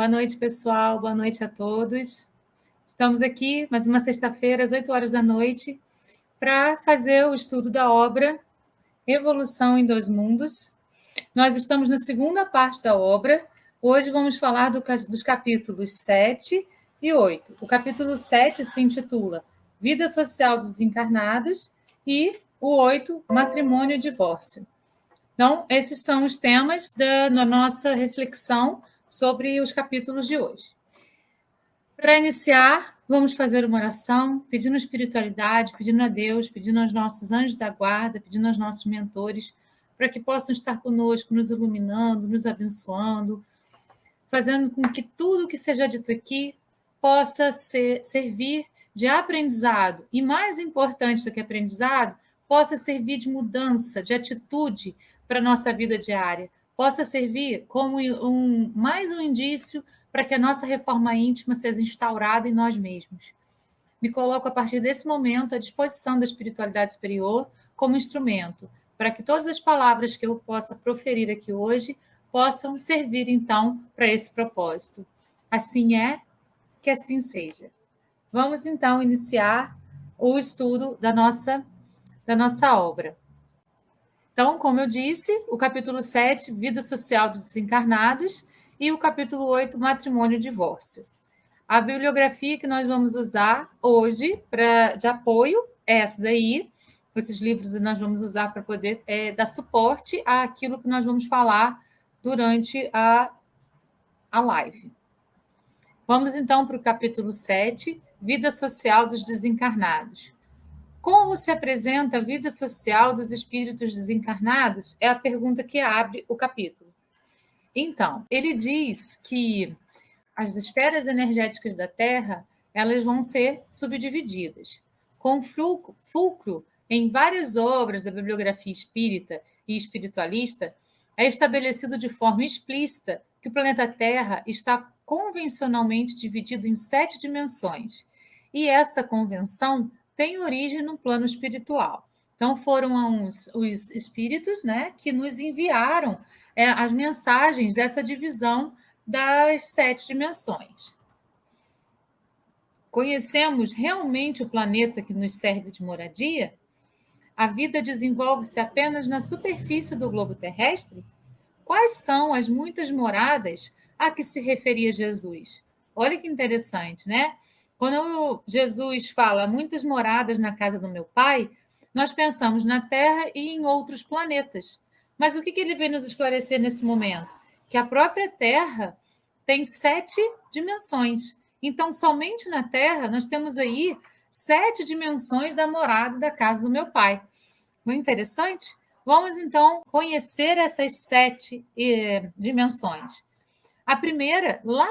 Boa noite, pessoal. Boa noite a todos. Estamos aqui, mais uma sexta-feira, às 8 horas da noite, para fazer o estudo da obra Evolução em Dois Mundos. Nós estamos na segunda parte da obra. Hoje vamos falar dos capítulos 7 e 8. O capítulo 7 se intitula Vida Social dos Encarnados e o 8, Matrimônio e Divórcio. Então, esses são os temas da nossa reflexão sobre os capítulos de hoje. Para iniciar, vamos fazer uma oração, pedindo espiritualidade, pedindo a Deus, pedindo aos nossos anjos da guarda, pedindo aos nossos mentores, para que possam estar conosco, nos iluminando, nos abençoando, fazendo com que tudo que seja dito aqui possa servir de aprendizado, e mais importante do que aprendizado, possa servir de mudança, de atitude para a nossa vida diária, possa servir como mais um indício para que a nossa reforma íntima seja instaurada em nós mesmos. Me coloco, a partir desse momento, à disposição da espiritualidade superior como instrumento, para que todas as palavras que eu possa proferir aqui hoje possam servir, então, para esse propósito. Assim é, que assim seja. Vamos, então, iniciar o estudo da nossa obra. Então, como eu disse, o capítulo 7, Vida Social dos Desencarnados, e o capítulo 8, Matrimônio e Divórcio. A bibliografia que nós vamos usar hoje de apoio é essa daí. Esses livros nós vamos usar para poder dar suporte àquilo que nós vamos falar durante a live. Vamos, então, para o capítulo 7, Vida Social dos Desencarnados. Como se apresenta a vida social dos espíritos desencarnados? É a pergunta que abre o capítulo. Então, ele diz que as esferas energéticas da Terra, elas vão ser subdivididas. Com fulcro em várias obras da bibliografia espírita e espiritualista, é estabelecido de forma explícita que o planeta Terra está convencionalmente dividido em 7 dimensões. E essa convenção tem origem no plano espiritual. Então, foram os espíritos, né, que nos enviaram as mensagens dessa divisão das 7 dimensões. Conhecemos realmente o planeta que nos serve de moradia? A vida desenvolve-se apenas na superfície do globo terrestre? Quais são as muitas moradas a que se referia Jesus? Olha que interessante, né? Quando Jesus fala muitas moradas na casa do meu Pai, nós pensamos na Terra e em outros planetas. Mas o que ele vem nos esclarecer nesse momento? Que a própria Terra tem 7 dimensões. Então, somente na Terra, nós temos aí 7 dimensões da morada da casa do meu Pai. Muito interessante? Vamos, então, conhecer essas 7 dimensões. A primeira, lá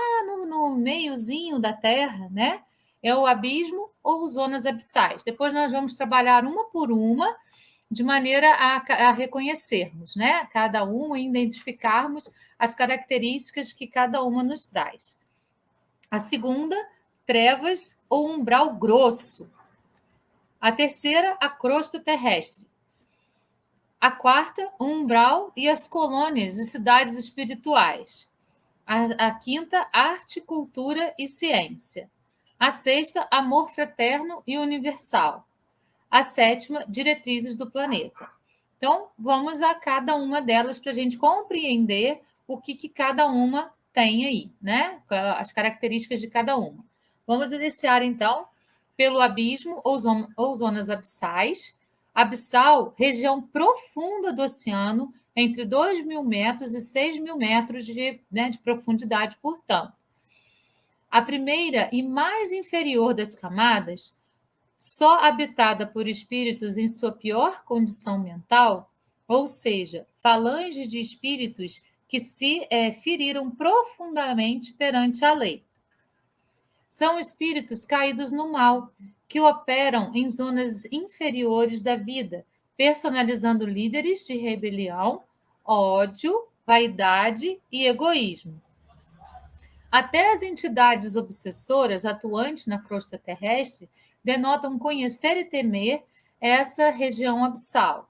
no meiozinho da Terra, né, é o abismo ou zonas abissais. Depois nós vamos trabalhar uma por uma, de maneira a reconhecermos, né, cada uma e identificarmos as características que cada uma nos traz. A segunda, trevas ou umbral grosso. A terceira, a crosta terrestre. A quarta, o umbral e as colônias e cidades espirituais. A quinta, arte, cultura e ciência. A sexta, amor fraterno e universal. A sétima, diretrizes do planeta. Então, vamos a cada uma delas para a gente compreender o que cada uma tem aí, né? As características de cada uma. Vamos iniciar, então, pelo abismo ou zonas abissais. Abissal, região profunda do oceano, entre 2.000 metros e 6.000 metros de profundidade, portanto. A primeira e mais inferior das camadas, só habitada por espíritos em sua pior condição mental, ou seja, falanges de espíritos que se feriram profundamente perante a lei. São espíritos caídos no mal, que operam em zonas inferiores da vida, personalizando líderes de rebelião, ódio, vaidade e egoísmo. Até as entidades obsessoras atuantes na crosta terrestre denotam conhecer e temer essa região abissal.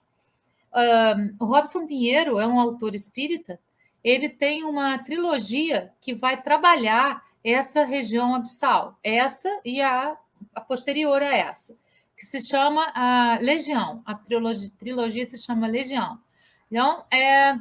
O Robson Pinheiro é um autor espírita ele tem uma trilogia que vai trabalhar essa região abissal, essa e a posterior a essa, que se chama a Legião. A trilogia se chama Legião. Então, é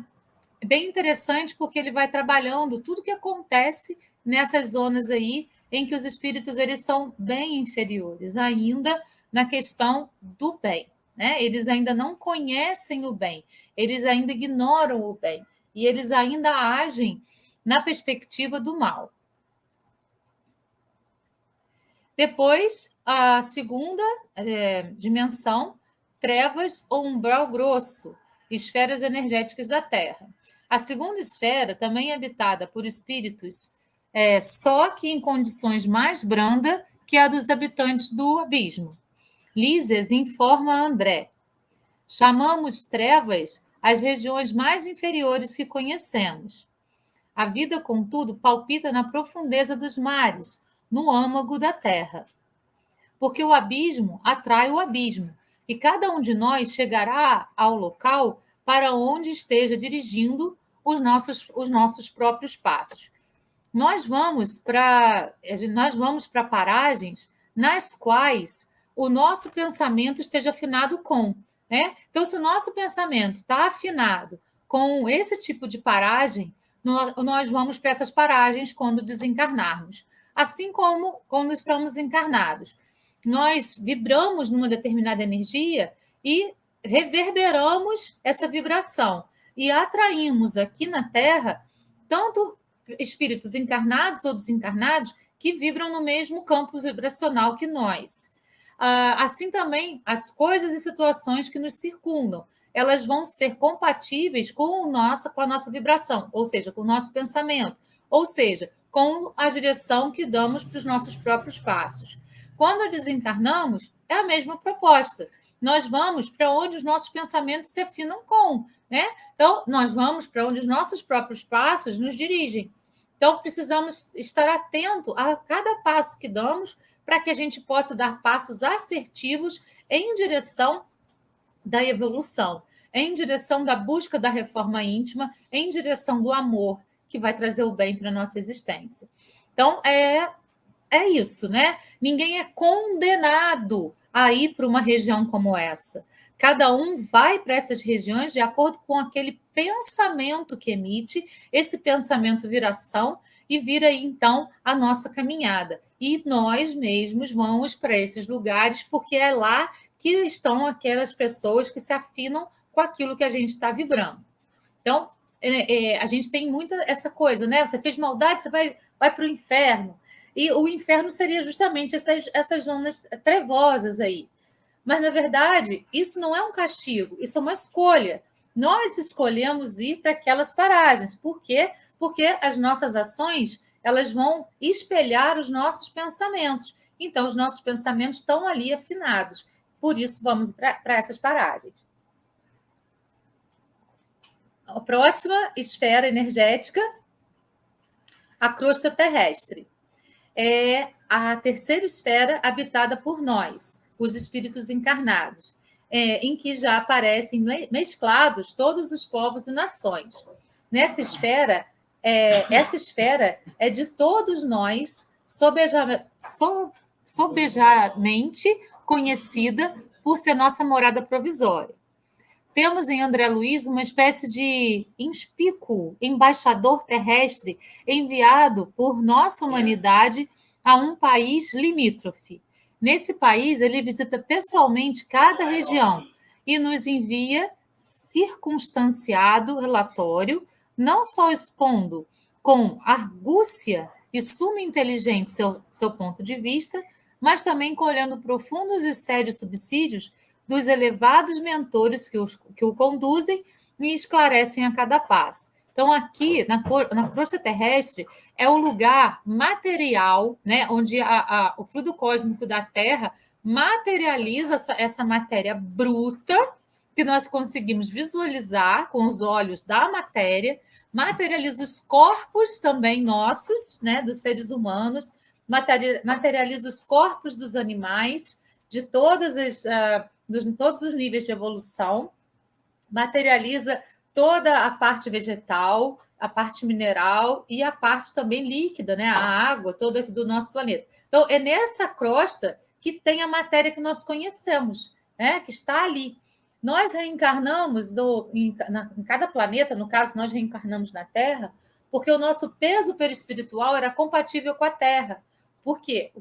bem interessante porque ele vai trabalhando tudo que acontece nessas zonas aí em que os espíritos eles são bem inferiores, ainda na questão do bem. Né? Eles ainda não conhecem o bem, eles ainda ignoram o bem, e eles ainda agem na perspectiva do mal. Depois, a segunda dimensão, trevas ou umbral grosso, esferas energéticas da Terra. A segunda esfera também é habitada por espíritos, só que em condições mais brandas que a dos habitantes do abismo. Lísias informa a André. Chamamos trevas as regiões mais inferiores que conhecemos. A vida, contudo, palpita na profundeza dos mares, no âmago da terra. Porque o abismo atrai o abismo, e cada um de nós chegará ao local para onde esteja dirigindo os nossos próprios passos. Nós vamos para paragens nas quais o nosso pensamento esteja afinado com. Né? Então, se o nosso pensamento está afinado com esse tipo de paragem, nós vamos para essas paragens quando desencarnarmos. Assim como quando estamos encarnados. Nós vibramos numa determinada energia e reverberamos essa vibração. E atraímos aqui na Terra tanto espíritos encarnados ou desencarnados que vibram no mesmo campo vibracional que nós. Assim também, as coisas e situações que nos circundam, elas vão ser compatíveis com a nossa vibração, ou seja, com o nosso pensamento, ou seja, com a direção que damos para os nossos próprios passos. Quando desencarnamos, é a mesma proposta. Nós vamos para onde os nossos pensamentos se afinam com, né? Então, nós vamos para onde os nossos próprios passos nos dirigem. Então, precisamos estar atento a cada passo que damos para que a gente possa dar passos assertivos em direção da evolução, em direção da busca da reforma íntima, em direção do amor, que vai trazer o bem para a nossa existência. Então, é isso, né? Ninguém é condenado a ir para uma região como essa. Cada um vai para essas regiões de acordo com aquele pensamento que emite, esse pensamento vira ação e vira, então, a nossa caminhada. E nós mesmos vamos para esses lugares porque é lá que estão aquelas pessoas que se afinam com aquilo que a gente está vibrando. Então, a gente tem muita essa coisa, né? Você fez maldade, você vai para o inferno. E o inferno seria justamente essas zonas trevosas aí. Mas, na verdade, isso não é um castigo, isso é uma escolha. Nós escolhemos ir para aquelas paragens. Por quê? Porque as nossas ações elas vão espelhar os nossos pensamentos. Então, os nossos pensamentos estão ali afinados. Por isso, vamos para essas paragens. A próxima esfera energética, a crosta terrestre. É a terceira esfera habitada por nós, os espíritos encarnados, em que já aparecem mesclados todos os povos e nações. Nessa esfera, essa esfera é de todos nós, sobejamente conhecida por ser nossa morada provisória. Temos em André Luiz uma espécie de inspícuo embaixador terrestre enviado por nossa humanidade a um país limítrofe. Nesse país, ele visita pessoalmente cada região e nos envia circunstanciado relatório, não só expondo com argúcia e suma inteligência seu ponto de vista, mas também colhendo profundos e sérios subsídios dos elevados mentores que o conduzem e esclarecem a cada passo. Então, aqui, na crosta terrestre, é o lugar material, né, onde o fluido cósmico da Terra materializa essa matéria bruta, que nós conseguimos visualizar com os olhos da matéria, materializa os corpos também nossos, né, dos seres humanos, materializa os corpos dos animais, de todos os níveis de evolução, materializa toda a parte vegetal, a parte mineral e a parte também líquida, né? A água toda do nosso planeta. Então, é nessa crosta que tem a matéria que nós conhecemos, né? Que está ali. Nós reencarnamos em cada planeta, no caso, nós reencarnamos na Terra, porque o nosso peso perispiritual era compatível com a Terra. Por quê?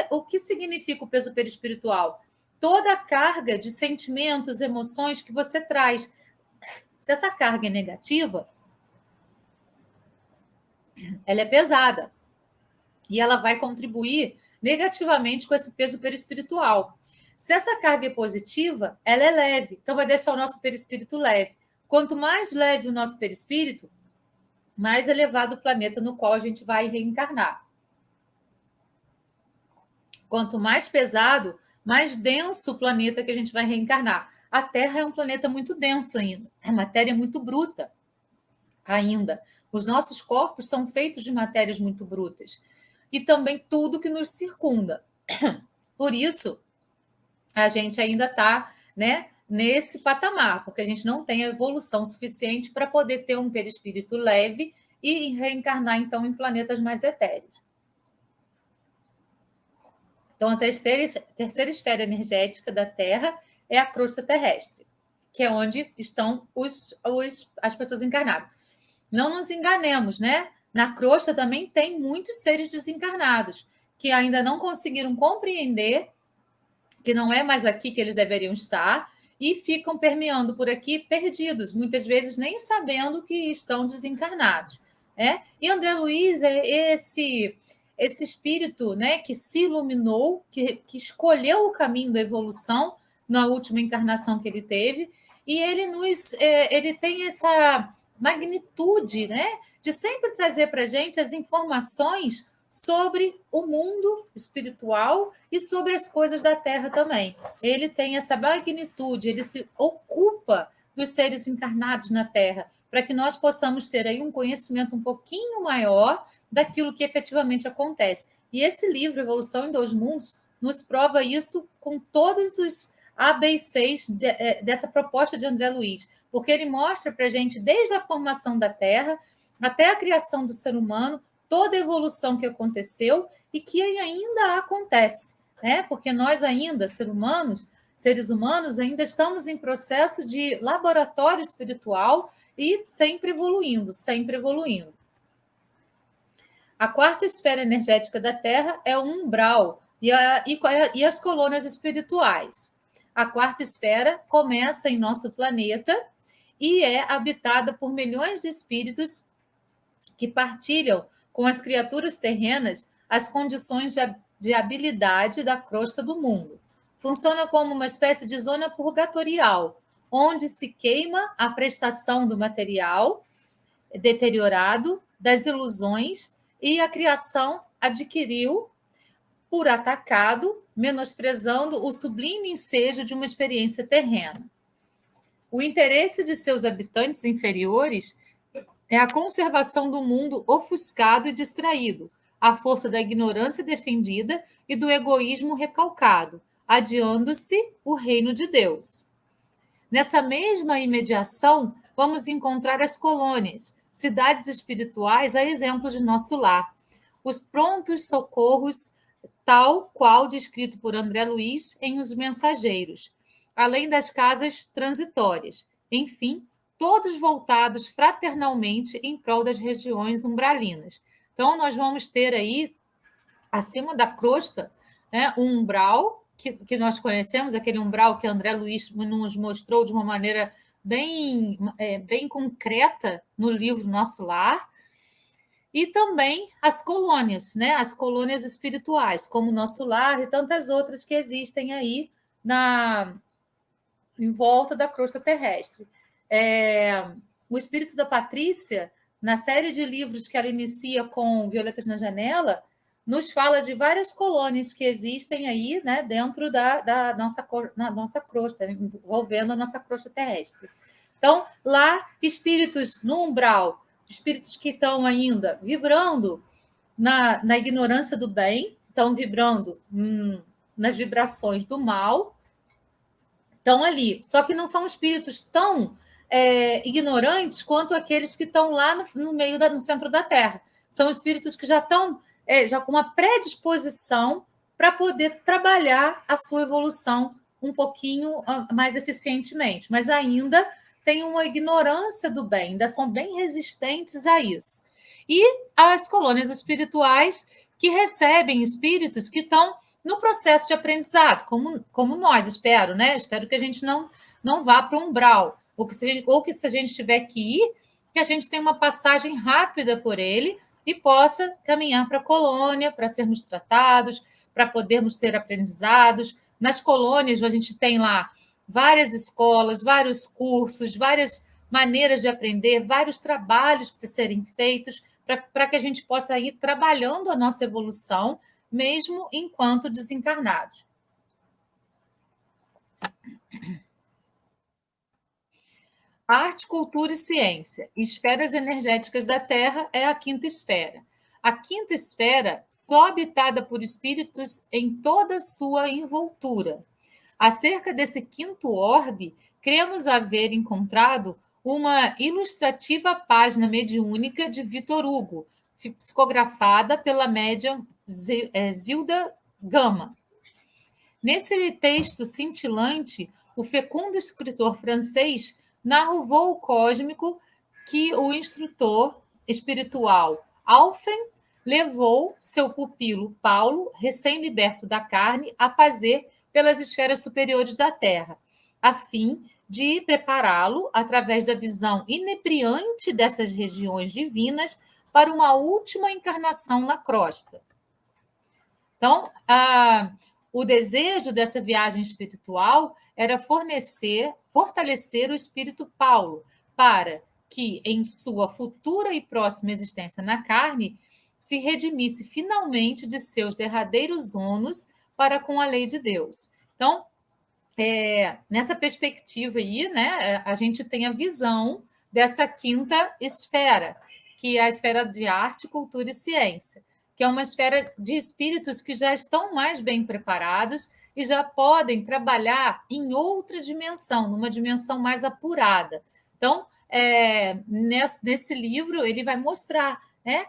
O que significa o peso perispiritual? Toda a carga de sentimentos, emoções que você traz. Se essa carga é negativa, ela é pesada e ela vai contribuir negativamente com esse peso perispiritual. Se essa carga é positiva, ela é leve, então vai deixar o nosso perispírito leve. Quanto mais leve o nosso perispírito, mais elevado o planeta no qual a gente vai reencarnar. Quanto mais pesado, mais denso o planeta que a gente vai reencarnar. A Terra é um planeta muito denso ainda, a matéria é muito bruta ainda. Os nossos corpos são feitos de matérias muito brutas. E também tudo que nos circunda. Por isso, a gente ainda está, né, nesse patamar, porque a gente não tem a evolução suficiente para poder ter um perispírito leve e reencarnar, então, em planetas mais etéreos. Então, a terceira esfera energética da Terra é a crosta terrestre, que é onde estão as pessoas encarnadas. Não nos enganemos, né? Na crosta também tem muitos seres desencarnados que ainda não conseguiram compreender que não é mais aqui que eles deveriam estar e ficam permeando por aqui perdidos, muitas vezes nem sabendo que estão desencarnados. Né? E André Luiz é esse espírito, né, que se iluminou, que escolheu o caminho da evolução na última encarnação que ele teve, e ele tem essa magnitude, né, de sempre trazer para a gente as informações sobre o mundo espiritual e sobre as coisas da Terra também. Ele tem essa magnitude, ele se ocupa dos seres encarnados na Terra, para que nós possamos ter aí um conhecimento um pouquinho maior daquilo que efetivamente acontece. E esse livro, Evolução em Dois Mundos, nos prova isso com todos os ABCs dessa proposta de André Luiz, porque ele mostra para a gente, desde a formação da Terra até a criação do ser humano, toda a evolução que aconteceu e que ainda acontece, né? Porque nós ainda, seres humanos, ainda estamos em processo de laboratório espiritual e sempre evoluindo, sempre evoluindo. A quarta esfera energética da Terra é o umbral e as colônias espirituais. A quarta esfera começa em nosso planeta e é habitada por milhões de espíritos que partilham com as criaturas terrenas as condições de habilidade da crosta do mundo. Funciona como uma espécie de zona purgatorial, onde se queima a prestação do material deteriorado, das ilusões, e a criação adquiriu por atacado, menosprezando o sublime ensejo de uma experiência terrena. O interesse de seus habitantes inferiores é a conservação do mundo ofuscado e distraído, a força da ignorância defendida e do egoísmo recalcado, adiando-se o reino de Deus. Nessa mesma imediação, vamos encontrar as colônias, cidades espirituais a exemplo de nosso lar. Os prontos socorros, tal qual descrito por André Luiz em Os Mensageiros, além das casas transitórias. Enfim, todos voltados fraternalmente em prol das regiões umbralinas. Então, nós vamos ter aí, acima da crosta, né, um umbral, que nós conhecemos, aquele umbral que André Luiz nos mostrou de uma maneira bem concreta no livro Nosso Lar, e também as colônias, né, as colônias espirituais, como Nosso Lar e tantas outras que existem aí em volta da crosta terrestre. O Espírito da Patrícia, na série de livros que ela inicia com Violetas na Janela, nos fala de várias colônias que existem aí, né, dentro da nossa crosta, envolvendo a nossa crosta terrestre. Então, lá, espíritos no umbral, espíritos que estão ainda vibrando na ignorância do bem, estão vibrando nas vibrações do mal, estão ali. Só que não são espíritos tão ignorantes quanto aqueles que estão lá no meio, no centro da Terra. São espíritos que já estão já com uma predisposição para poder trabalhar a sua evolução um pouquinho mais eficientemente, mas ainda tem uma ignorância do bem, ainda são bem resistentes a isso. E as colônias espirituais que recebem espíritos que estão no processo de aprendizado, como nós, espero, né? Espero que a gente não vá para um umbral, ou que se a gente tiver que ir, que a gente tenha uma passagem rápida por ele e possa caminhar para a colônia, para sermos tratados, para podermos ter aprendizados. Nas colônias, a gente tem lá várias escolas, vários cursos, várias maneiras de aprender, vários trabalhos para serem feitos, para que a gente possa ir trabalhando a nossa evolução, mesmo enquanto desencarnados. Arte, cultura e ciência. Esferas energéticas da Terra é a quinta esfera. A quinta esfera, só habitada por espíritos em toda sua envoltura. Acerca desse quinto orbe, cremos haver encontrado uma ilustrativa página mediúnica de Vitor Hugo, psicografada pela médium Zilda Gama. Nesse texto cintilante, o fecundo escritor francês narra o voo cósmico que o instrutor espiritual Alphen levou seu pupilo Paulo, recém-liberto da carne, a fazer pelas esferas superiores da Terra, a fim de prepará-lo, através da visão inebriante dessas regiões divinas, para uma última encarnação na crosta. Então, o desejo dessa viagem espiritual era fortalecer o espírito Paulo, para que, em sua futura e próxima existência na carne, se redimisse finalmente de seus derradeiros ônus para com a lei de Deus. Então, nessa perspectiva aí, né, a gente tem a visão dessa quinta esfera, que é a esfera de arte, cultura e ciência, que é uma esfera de espíritos que já estão mais bem preparados e já podem trabalhar em outra dimensão, numa dimensão mais apurada. Então, nesse livro, ele vai mostrar, né?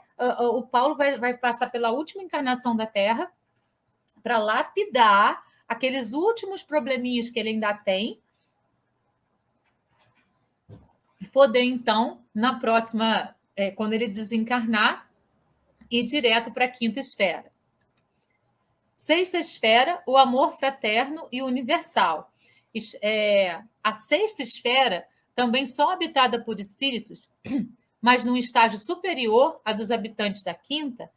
O Paulo vai passar pela última encarnação da Terra para lapidar aqueles últimos probleminhas que ele ainda tem, poder, então, na próxima, quando ele desencarnar, ir direto para a quinta esfera. Sexta esfera, o amor fraterno e universal. A sexta esfera, também só habitada por espíritos, mas num estágio superior à dos habitantes da quinta,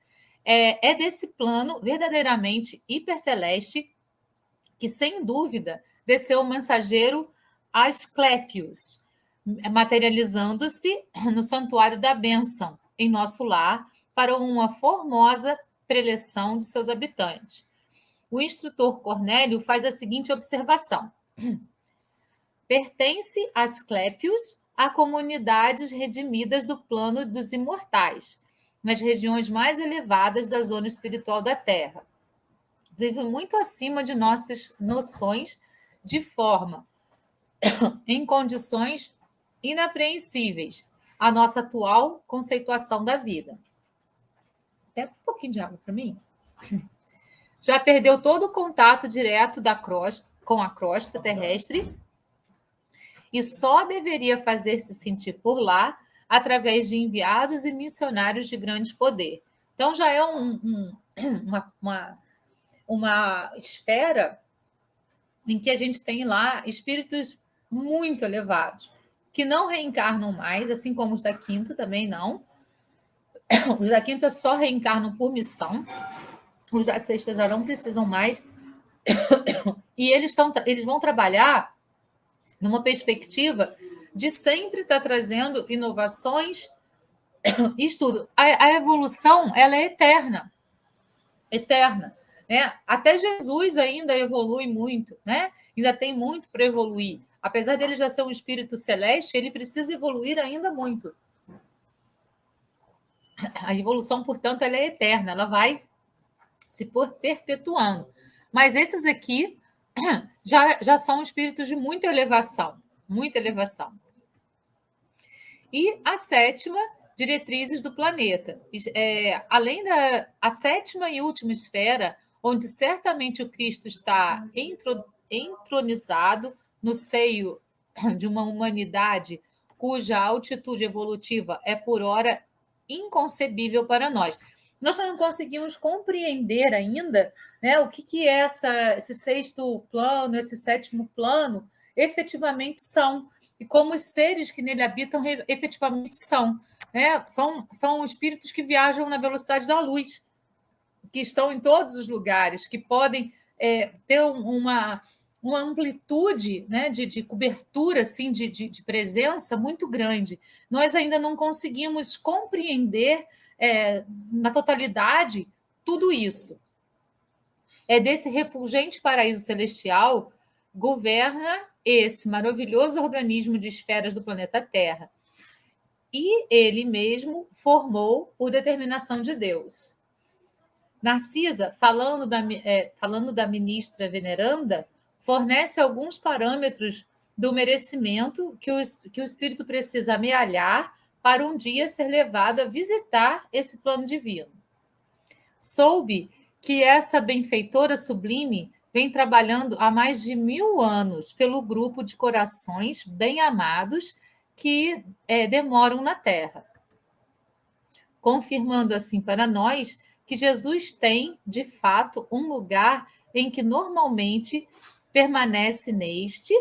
é desse plano verdadeiramente hiperceleste que, sem dúvida, desceu o mensageiro Asclépios, materializando-se no santuário da bênção, em nosso lar, para uma formosa preleção de seus habitantes. O instrutor Cornélio faz a seguinte observação: pertence Asclépios a comunidades redimidas do plano dos imortais, nas regiões mais elevadas da zona espiritual da Terra. Vive muito acima de nossas noções, de forma, em condições inapreensíveis, a nossa atual conceituação da vida. Pega um pouquinho de água para mim. Já perdeu todo o contato direto com a crosta terrestre e só deveria fazer-se sentir por lá através de enviados e missionários de grande poder. Então, já é uma esfera em que a gente tem lá espíritos muito elevados, que não reencarnam mais, assim como os da quinta também não. Os da quinta só reencarnam por missão, os da sexta já não precisam mais. E eles vão trabalhar numa perspectiva de sempre estar trazendo inovações e estudo. A evolução, ela é eterna. Eterna. Né? Até Jesus ainda evolui muito, né? Ainda tem muito para evoluir. Apesar dele já ser um espírito celeste, ele precisa evoluir ainda muito. A evolução, portanto, ela é eterna, ela vai se perpetuando. Mas esses aqui já são espíritos de muita elevação, muita elevação. E a sétima, diretrizes do planeta. Além a sétima e última esfera, onde certamente o Cristo está entronizado no seio de uma humanidade cuja altitude evolutiva é, por hora, inconcebível para nós. Nós não conseguimos compreender ainda, né, o que é esse sexto plano, esse sétimo plano, efetivamente são, e como os seres que nele habitam efetivamente são. Né? São espíritos que viajam na velocidade da luz, que estão em todos os lugares, que podem ter uma amplitude, né, de cobertura, assim, de presença muito grande. Nós ainda não conseguimos compreender na totalidade tudo isso. É desse refulgente paraíso celestial governa esse maravilhoso organismo de esferas do planeta Terra. E ele mesmo formou por determinação de Deus. Narcisa, falando da ministra veneranda, fornece alguns parâmetros do merecimento que o espírito precisa amealhar para um dia ser levado a visitar esse plano divino. Soube que essa benfeitora sublime vem trabalhando há mais de 1000 anos pelo grupo de corações bem-amados que demoram na Terra, confirmando assim para nós que Jesus tem, de fato, um lugar em que normalmente permanece neste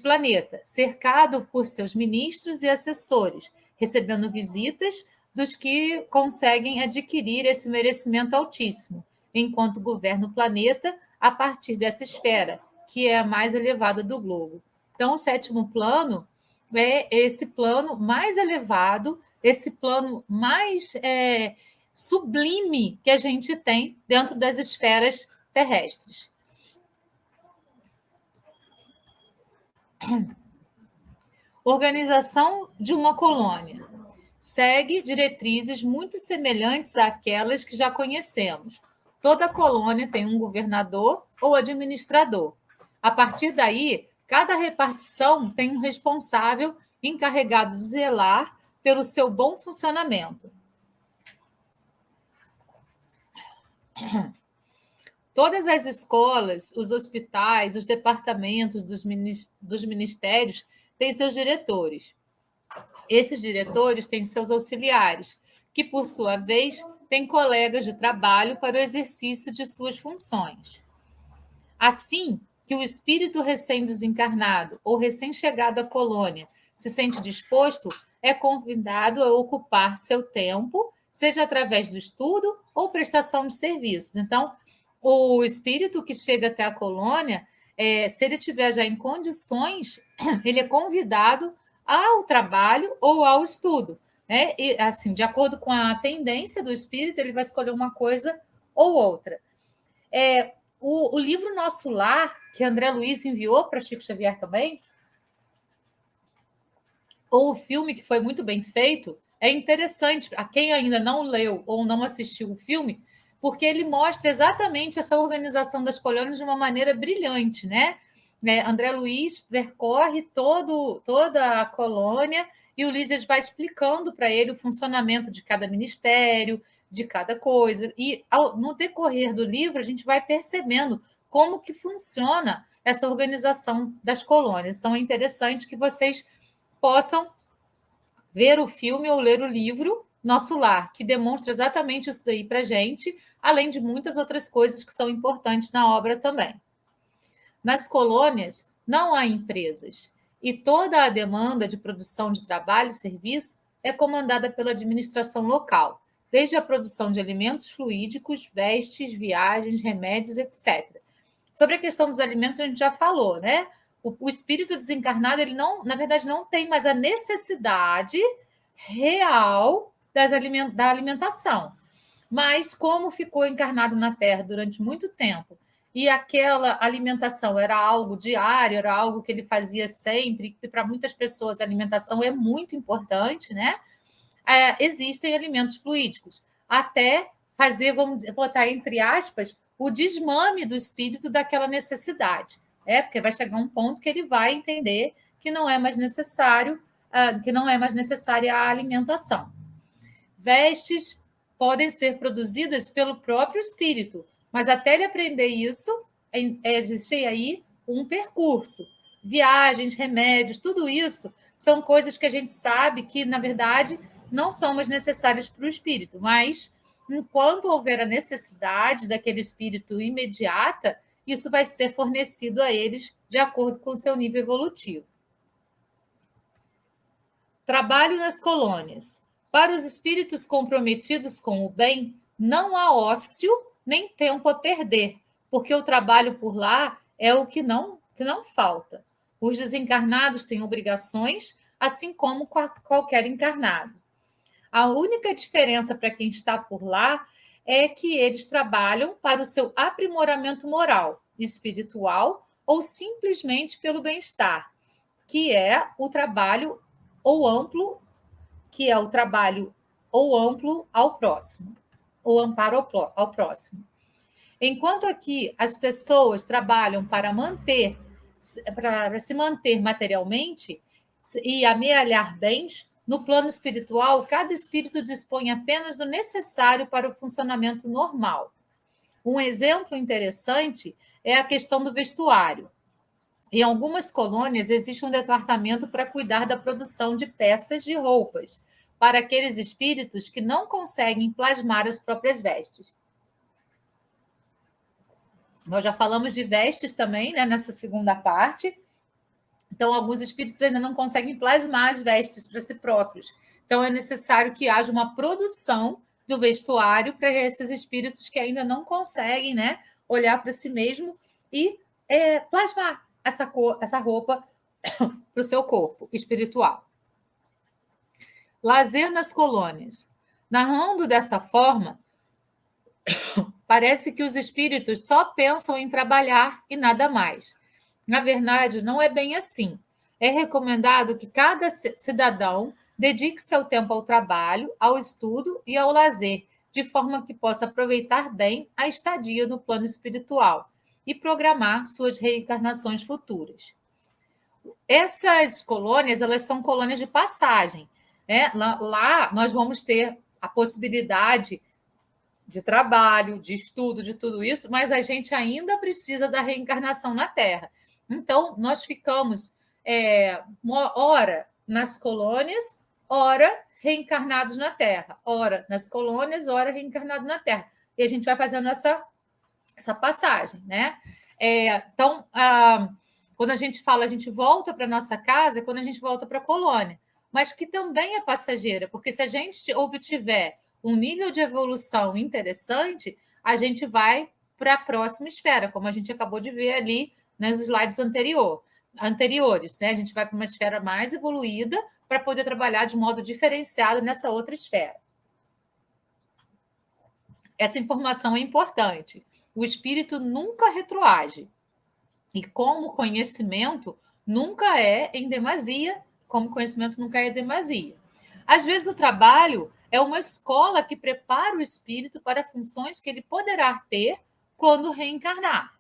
planeta, cercado por seus ministros e assessores, recebendo visitas dos que conseguem adquirir esse merecimento altíssimo, enquanto governa o planeta a partir dessa esfera, que é a mais elevada do globo. Então, o sétimo plano é esse plano mais elevado, esse plano mais sublime que a gente tem dentro das esferas terrestres. Organização de uma colônia. Segue diretrizes muito semelhantes àquelas que já conhecemos. Toda colônia tem um governador ou administrador. A partir daí, cada repartição tem um responsável encarregado de zelar pelo seu bom funcionamento. Todas as escolas, os hospitais, os departamentos dos ministérios têm seus diretores. Esses diretores têm seus auxiliares, que, por sua vez, têm colegas de trabalho para o exercício de suas funções. Assim que o espírito recém-desencarnado ou recém-chegado à colônia se sente disposto, é convidado a ocupar seu tempo, seja através do estudo ou prestação de serviços. Então, o espírito que chega até a colônia, se ele estiver já em condições, ele é convidado ao trabalho ou ao estudo. Né? E, assim, de acordo com a tendência do espírito, ele vai escolher uma coisa ou outra. O livro Nosso Lar, que André Luiz enviou para Chico Xavier também, ou o filme que foi muito bem feito, é interessante a quem ainda não leu ou não assistiu o filme, porque ele mostra exatamente essa organização das colônias de uma maneira brilhante, né? André Luiz percorre toda a colônia e o Lísias vai explicando para ele o funcionamento de cada ministério, de cada coisa. E no decorrer do livro, a gente vai percebendo como que funciona essa organização das colônias. Então, é interessante que vocês possam ver o filme ou ler o livro Nosso Lar, que demonstra exatamente isso daí para a gente, além de muitas outras coisas que são importantes na obra também. Nas colônias, não há empresas, e toda a demanda de produção de trabalho e serviço é comandada pela administração local, desde a produção de alimentos fluídicos, vestes, viagens, remédios, etc. Sobre a questão dos alimentos, a gente já falou, né? O espírito desencarnado, ele não, na verdade, não tem mais a necessidade real da alimentação. Mas, como ficou encarnado na Terra durante muito tempo, e aquela alimentação era algo diário, era algo que ele fazia sempre, e para muitas pessoas a alimentação é muito importante, né? Existem alimentos fluídicos, até fazer, vamos botar entre aspas, o desmame do espírito daquela necessidade. Porque vai chegar um ponto que ele vai entender que não é mais necessário que não é mais necessária a alimentação. Vestes podem ser produzidas pelo próprio espírito, mas até ele aprender isso, existe aí um percurso. Viagens, remédios, tudo isso são coisas que a gente sabe que, na verdade, não são mais necessárias para o espírito, mas enquanto houver a necessidade daquele espírito imediata, isso vai ser fornecido a eles de acordo com o seu nível evolutivo. Trabalho nas colônias. Para os espíritos comprometidos com o bem, não há ócio nem tempo a perder, porque o trabalho por lá é o que não falta. Os desencarnados têm obrigações, assim como qualquer encarnado. A única diferença para quem está por lá é que eles trabalham para o seu aprimoramento moral, espiritual ou simplesmente pelo bem-estar, que é o trabalho ou amplo, que é o trabalho ou amplo ao próximo, ou amparo ao próximo. Enquanto aqui as pessoas trabalham para se manter materialmente e amealhar bens, no plano espiritual, cada espírito dispõe apenas do necessário para o funcionamento normal. Um exemplo interessante é a questão do vestuário. Em algumas colônias, existe um departamento para cuidar da produção de peças de roupas para aqueles espíritos que não conseguem plasmar as próprias vestes. Nós já falamos de vestes também, né, nessa segunda parte. Então, alguns espíritos ainda não conseguem plasmar as vestes para si próprios. Então, é necessário que haja uma produção do vestuário para esses espíritos que ainda não conseguem, né, olhar para si mesmo e plasmar essa roupa para o seu corpo espiritual. Lazer nas colônias. Narrando dessa forma, parece que os espíritos só pensam em trabalhar e nada mais. Na verdade, não é bem assim. É recomendado que cada cidadão dedique seu tempo ao trabalho, ao estudo e ao lazer, de forma que possa aproveitar bem a estadia no plano espiritual e programar suas reencarnações futuras. Essas colônias, elas são colônias de passagem, né? Lá nós vamos ter a possibilidade de trabalho, de estudo, de tudo isso, mas a gente ainda precisa da reencarnação na Terra. Então, nós ficamos uma hora nas colônias, ora reencarnados na Terra, ora nas colônias, ora reencarnado na Terra. E a gente vai fazendo essa passagem, né? Então, quando a gente fala, a gente volta para a nossa casa, é quando a gente volta para a colônia, mas que também é passageira, porque se a gente obtiver um nível de evolução interessante, a gente vai para a próxima esfera, como a gente acabou de ver ali nos slides anteriores, né? A gente vai para uma esfera mais evoluída para poder trabalhar de modo diferenciado nessa outra esfera. Essa informação é importante. O espírito nunca retroage. E como conhecimento nunca é em demasia, Às vezes o trabalho é uma escola que prepara o espírito para funções que ele poderá ter quando reencarnar.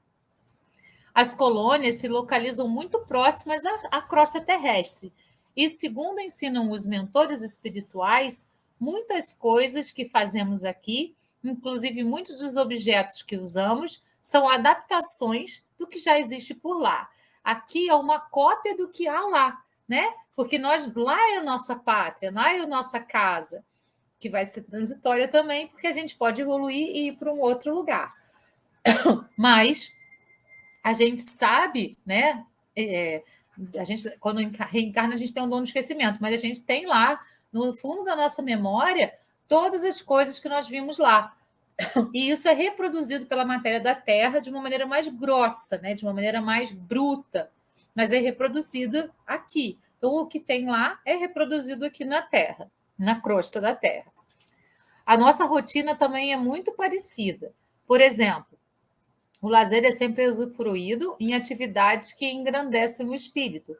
As colônias se localizam muito próximas à crosta terrestre e, segundo ensinam os mentores espirituais, muitas coisas que fazemos aqui, inclusive muitos dos objetos que usamos, são adaptações do que já existe por lá. Aqui é uma cópia do que há lá, né? Porque lá é a nossa pátria, lá é a nossa casa, que vai ser transitória também, porque a gente pode evoluir e ir para um outro lugar. Mas a gente sabe, né? A gente, quando reencarna, a gente tem um dom de esquecimento, mas a gente tem lá, no fundo da nossa memória, todas as coisas que nós vimos lá. E isso é reproduzido pela matéria da Terra de uma maneira mais grossa, né? De uma maneira mais bruta, mas é reproduzido aqui. Então, o que tem lá é reproduzido aqui na Terra, na crosta da Terra. A nossa rotina também é muito parecida. Por exemplo, o lazer é sempre usufruído em atividades que engrandecem o espírito,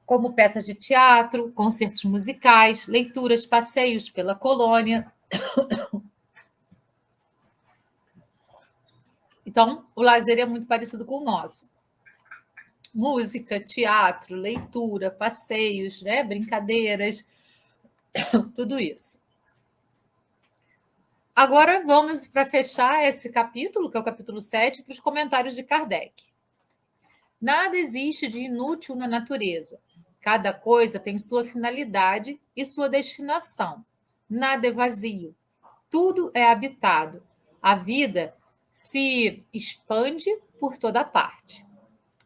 como peças de teatro, concertos musicais, leituras, passeios pela colônia. Então, o lazer é muito parecido com o nosso. música, teatro, leitura, passeios, né? Brincadeiras, tudo isso. Agora vamos, para fechar esse capítulo, que é o capítulo 7, para os comentários de Kardec. Nada existe de inútil na natureza. Cada coisa tem sua finalidade e sua destinação. Nada é vazio. Tudo é habitado. A vida se expande por toda parte.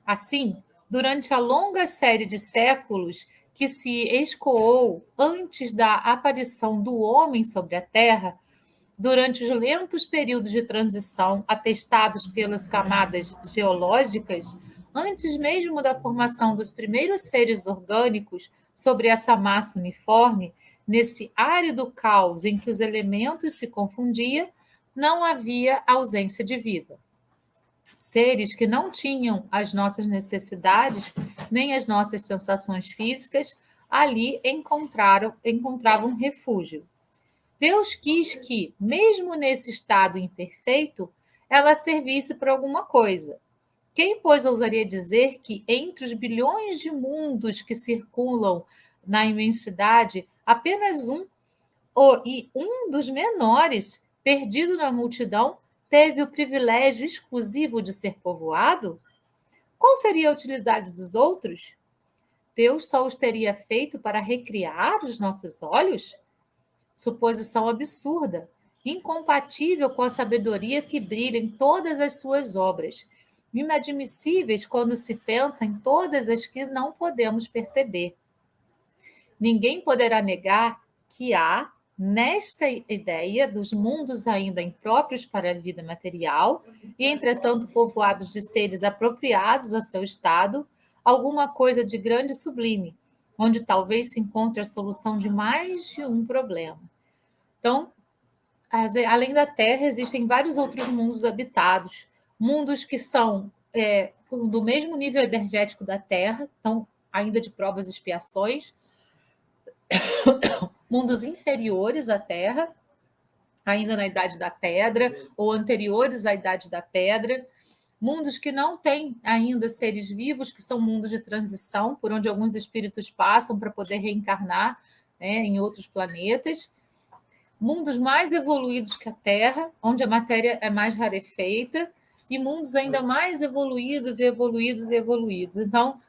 Assim, durante a longa série de séculos que se escoou antes da aparição do homem sobre a Terra, durante os lentos períodos de transição atestados pelas camadas geológicas, antes mesmo da formação dos primeiros seres orgânicos sobre essa massa uniforme, nesse árido caos em que os elementos se confundiam, não havia ausência de vida. Seres que não tinham as nossas necessidades, nem as nossas sensações físicas, ali encontravam refúgio. Deus quis que, mesmo nesse estado imperfeito, ela servisse para alguma coisa. Quem, pois, ousaria dizer que entre os bilhões de mundos que circulam na imensidade, apenas e um dos menores, perdido na multidão, teve o privilégio exclusivo de ser povoado? Qual seria a utilidade dos outros? Deus só os teria feito para recriar os nossos olhos? Suposição absurda, incompatível com a sabedoria que brilha em todas as suas obras, inadmissíveis quando se pensa em todas as que não podemos perceber. Ninguém poderá negar que há, nesta ideia dos mundos ainda impróprios para a vida material, e entretanto povoados de seres apropriados a seu estado, alguma coisa de grande e sublime, onde talvez se encontre a solução de mais de um problema. Então, além da Terra, existem vários outros mundos habitados, mundos que são do mesmo nível energético da Terra, então ainda de provas e expiações, mundos inferiores à Terra, ainda na Idade da Pedra, ou anteriores à Idade da Pedra, mundos que não têm ainda seres vivos, que são mundos de transição, por onde alguns espíritos passam para poder reencarnar, né, em outros planetas, mundos mais evoluídos que a Terra, onde a matéria é mais rarefeita, e mundos ainda mais evoluídos e evoluídos e evoluídos. Então,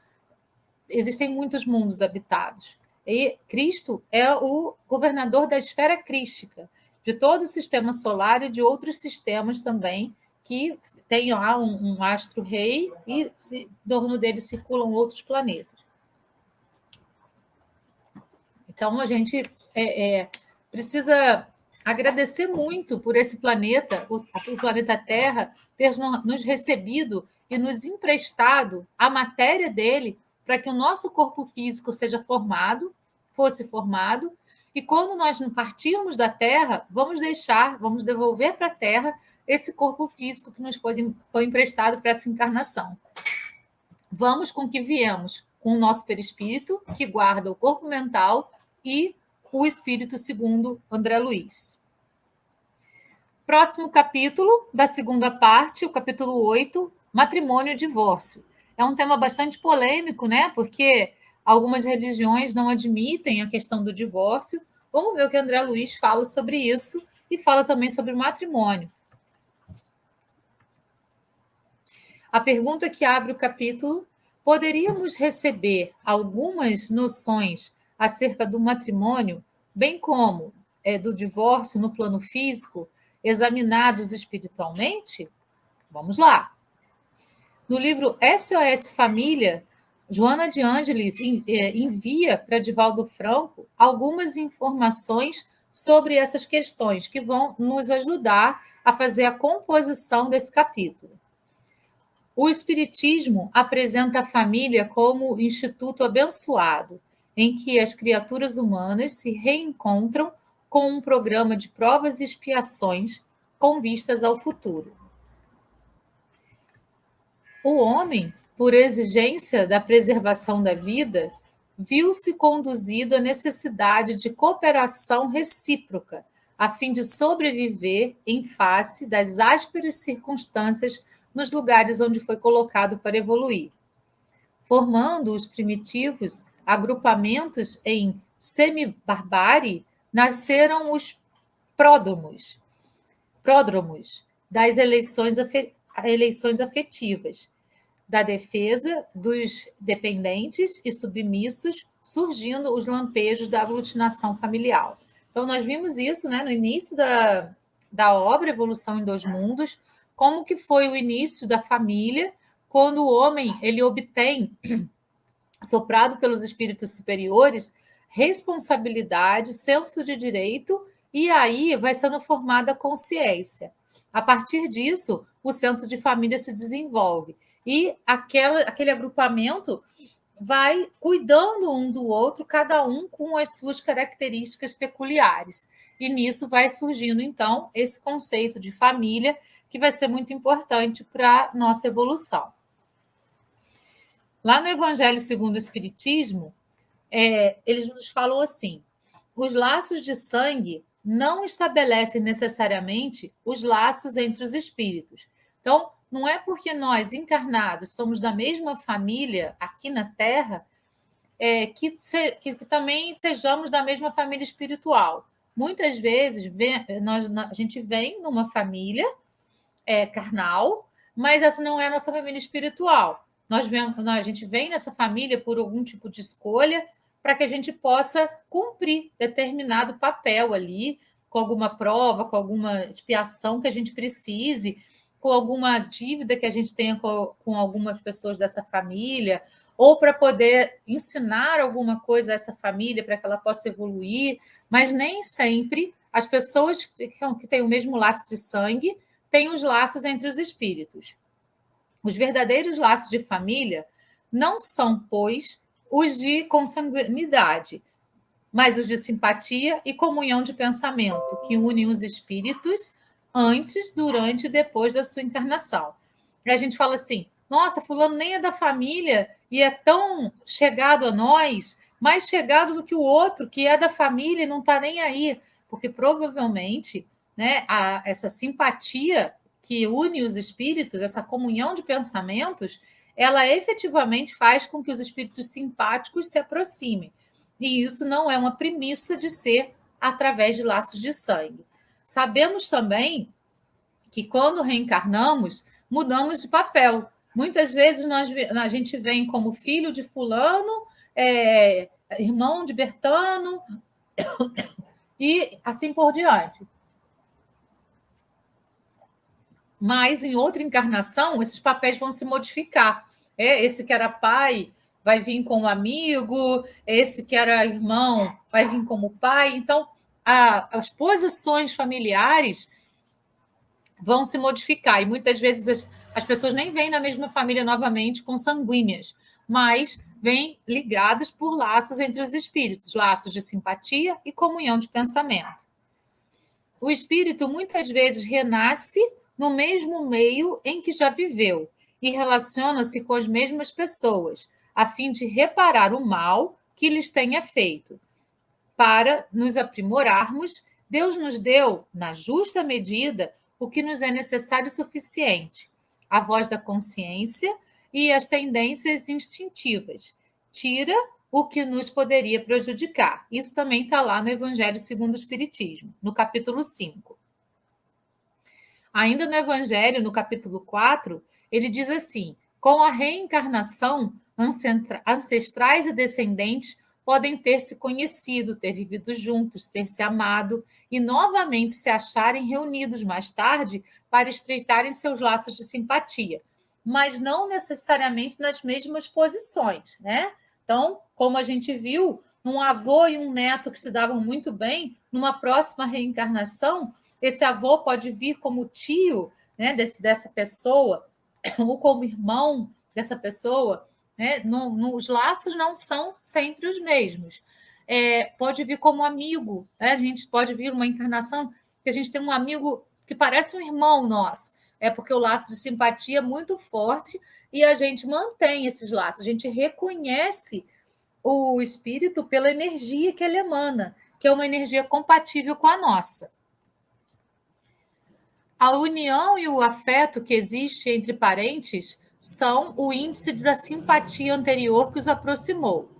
existem muitos mundos habitados. E Cristo é o governador da esfera crística, de todo o sistema solar e de outros sistemas também, que tem lá um astro-rei e em torno dele circulam outros planetas. Então, a gente precisa agradecer muito por esse planeta, o planeta Terra, ter nos recebido e nos emprestado a matéria dele para que o nosso corpo físico fosse formado, e quando nós partirmos da Terra, vamos devolver para a Terra esse corpo físico que nos foi emprestado para essa encarnação. Vamos com o que viemos, com o nosso perispírito, que guarda o corpo mental, e o espírito, segundo André Luiz. Próximo capítulo da segunda parte, o capítulo 8, matrimônio e divórcio. É um tema bastante polêmico, né? Porque algumas religiões não admitem a questão do divórcio. Vamos ver o que André Luiz fala sobre isso e fala também sobre o matrimônio. A pergunta que abre o capítulo: poderíamos receber algumas noções acerca do matrimônio, bem como do divórcio no plano físico, examinados espiritualmente? Vamos lá. No livro SOS Família, Joana de Ângeles envia para Divaldo Franco algumas informações sobre essas questões que vão nos ajudar a fazer a composição desse capítulo. O Espiritismo apresenta a família como instituto abençoado, em que as criaturas humanas se reencontram com um programa de provas e expiações com vistas ao futuro. O homem, por exigência da preservação da vida, viu-se conduzido à necessidade de cooperação recíproca, a fim de sobreviver em face das ásperas circunstâncias nos lugares onde foi colocado para evoluir. formando os primitivos agrupamentos em semi-barbárie, nasceram os pródromos das eleições afetivas, da defesa dos dependentes e submissos, surgindo os lampejos da aglutinação familiar. Então, nós vimos isso, né, no início da obra Evolução em Dois Mundos, como que foi o início da família, quando o homem ele obtém, soprado pelos espíritos superiores, responsabilidade, senso de direito, e aí vai sendo formada a consciência. A partir disso, o senso de família se desenvolve. E aquele agrupamento vai cuidando um do outro, cada um com as suas características peculiares. E nisso vai surgindo, então, esse conceito de família, que vai ser muito importante para a nossa evolução. Lá no Evangelho segundo o Espiritismo, eles nos falam assim: os laços de sangue não estabelecem necessariamente os laços entre os espíritos. Então, não é porque nós, encarnados, somos da mesma família aqui na Terra, que também sejamos da mesma família espiritual. Muitas vezes, a gente vem numa família carnal, mas essa não é a nossa família espiritual. A gente vem nessa família por algum tipo de escolha para que a gente possa cumprir determinado papel ali, com alguma prova, com alguma expiação que a gente precise, com alguma dívida que a gente tenha com algumas pessoas dessa família, ou para poder ensinar alguma coisa a essa família para que ela possa evoluir, mas nem sempre as pessoas que têm o mesmo laço de sangue têm os laços entre os espíritos. Os verdadeiros laços de família não são, pois, os de consanguinidade, mas os de simpatia e comunhão de pensamento, que unem os espíritos antes, durante e depois da sua encarnação. E a gente fala assim: nossa, fulano nem é da família e é tão chegado a nós, mais chegado do que o outro, que é da família e não está nem aí, porque provavelmente, né, essa simpatia que une os espíritos, essa comunhão de pensamentos, ela efetivamente faz com que os espíritos simpáticos se aproximem. E isso não é uma premissa de ser através de laços de sangue. Sabemos também que quando reencarnamos, mudamos de papel. Muitas vezes a gente vem como filho de fulano, irmão de Bertano, e assim por diante. Mas em outra encarnação, esses papéis vão se modificar. Esse que era pai vai vir como amigo, esse que era irmão vai vir como pai. Então, as posições familiares vão se modificar. E muitas vezes as pessoas nem vêm na mesma família novamente consanguíneas, mas vêm ligadas por laços entre os espíritos, laços de simpatia e comunhão de pensamento. O espírito muitas vezes renasce no mesmo meio em que já viveu e relaciona-se com as mesmas pessoas, a fim de reparar o mal que lhes tenha feito. Para nos aprimorarmos, Deus nos deu, na justa medida, o que nos é necessário e suficiente: a voz da consciência e as tendências instintivas. Tira o que nos poderia prejudicar. Isso também está lá no Evangelho segundo o Espiritismo, no capítulo 5. Ainda no Evangelho, no capítulo 4, ele diz assim: com a reencarnação, ancestrais e descendentes podem ter se conhecido, ter vivido juntos, ter se amado e novamente se acharem reunidos mais tarde para estreitarem seus laços de simpatia, mas não necessariamente nas mesmas posições, né? Então, como a gente viu, um avô e um neto que se davam muito bem, numa próxima reencarnação, esse avô pode vir como tio, né, dessa pessoa, ou como irmão dessa pessoa, né? Os laços não são sempre os mesmos. Pode vir como amigo, né? A gente pode vir uma encarnação que a gente tem um amigo que parece um irmão nosso, porque o laço de simpatia é muito forte e a gente mantém esses laços, a gente reconhece o espírito pela energia que ele emana, que é uma energia compatível com a nossa. A união e o afeto que existe entre parentes são o índice da simpatia anterior que os aproximou.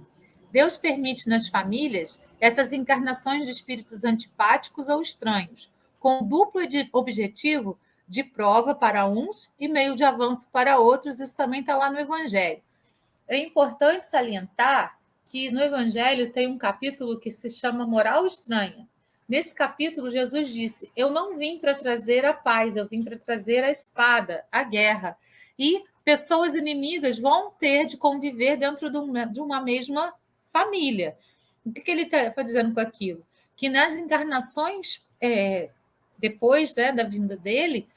Deus permite nas famílias essas encarnações de espíritos antipáticos ou estranhos, com duplo objetivo de prova para uns e meio de avanço para outros. Isso também está lá no Evangelho. É importante salientar que no Evangelho tem um capítulo que se chama Moral Estranha. Nesse capítulo, Jesus disse: eu não vim para trazer a paz, eu vim para trazer a espada, a guerra. E pessoas inimigas vão ter de conviver dentro de uma mesma família. O que ele está dizendo com aquilo? Que nas encarnações, depois, né, da vinda dele,